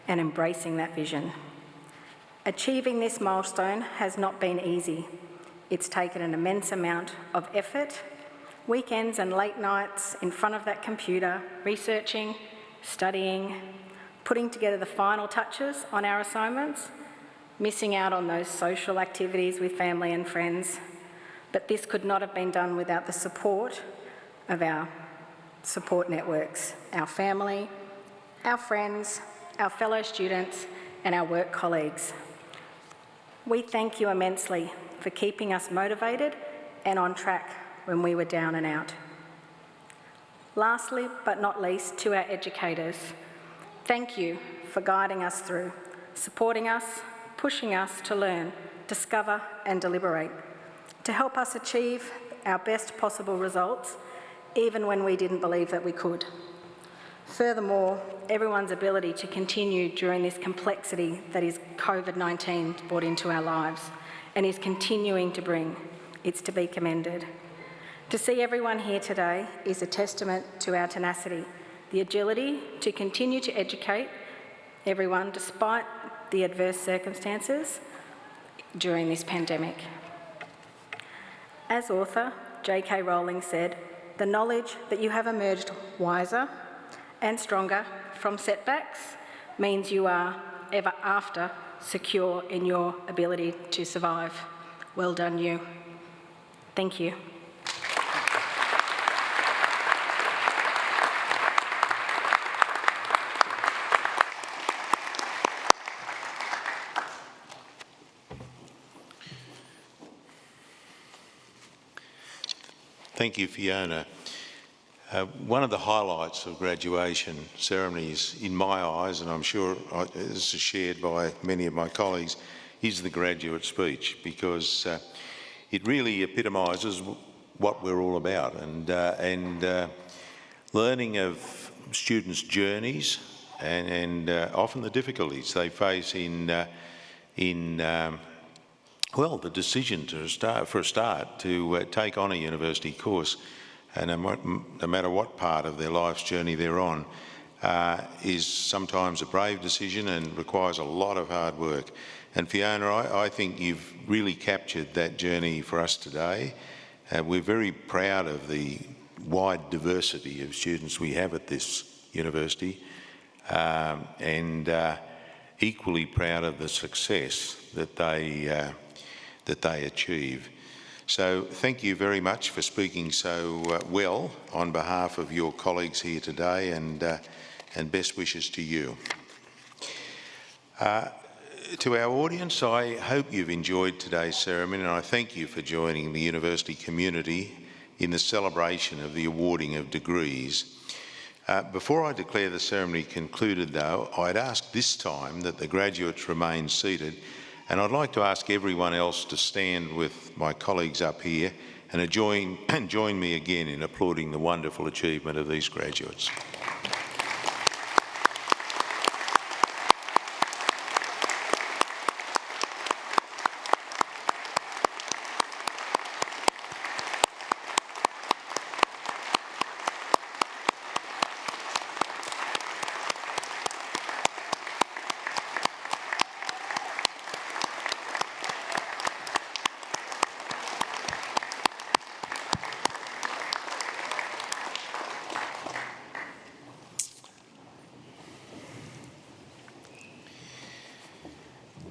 and embracing that vision. Achieving this milestone has not been easy. It's taken an immense amount of effort, weekends and late nights in front of that computer, researching, studying, putting together the final touches on our assignments, missing out on those social activities with family and friends. But this could not have been done without the support of our support networks, our family, our friends, our fellow students, and our work colleagues. We thank you immensely for keeping us motivated and on track when we were down and out. Lastly, but not least, to our educators, thank you for guiding us through, supporting us, pushing us to learn, discover and deliberate, to help us achieve our best possible results, even when we didn't believe that we could. Furthermore, everyone's ability to continue during this complexity that is COVID-19 brought into our lives and is continuing to bring, it's to be commended. To see everyone here today is a testament to our tenacity, the agility to continue to educate everyone despite the adverse circumstances during this pandemic. As author J.K. Rowling said, the knowledge that you have emerged wiser and stronger from setbacks means you are ever after secure in your ability to survive. Well done, you. Thank you. Thank you, Fiona. One of the highlights of graduation ceremonies, in my eyes, and I'm sure this is shared by many of my colleagues, is the graduate speech, because it really epitomises what we're all about, and learning of students' journeys and often the difficulties they face well, the decision for a start to take on a university course, and no matter what part of their life's journey they're on, is sometimes a brave decision and requires a lot of hard work. And Fiona, I think you've really captured that journey for us today. We're very proud of the wide diversity of students we have at this university, and equally proud of the success that they achieve. So thank you very much for speaking so well on behalf of your colleagues here today, and best wishes to you. To our audience, I hope you've enjoyed today's ceremony, and I thank you for joining the university community in the celebration of the awarding of degrees. Before I declare the ceremony concluded, though, I'd ask this time that the graduates remain seated, and I'd like to ask everyone else to stand with my colleagues up here and join me again in applauding the wonderful achievement of these graduates.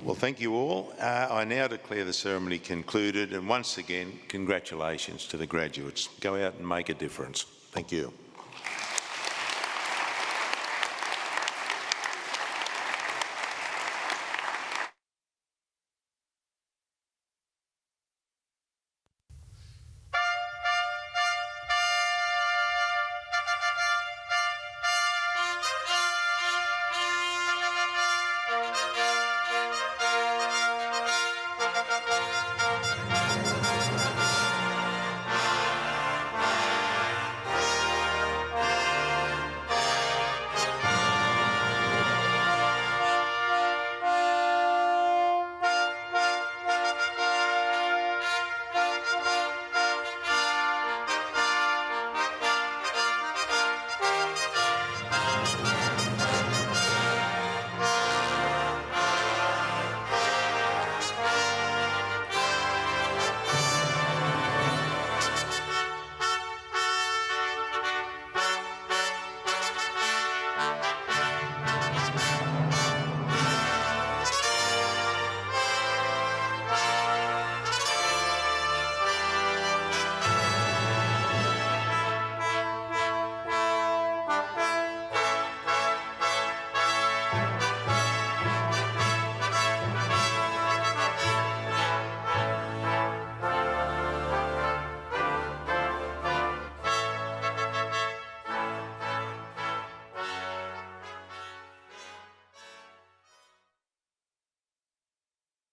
Well, thank you all. I now declare the ceremony concluded, and once again, congratulations to the graduates. Go out and make a difference. Thank you.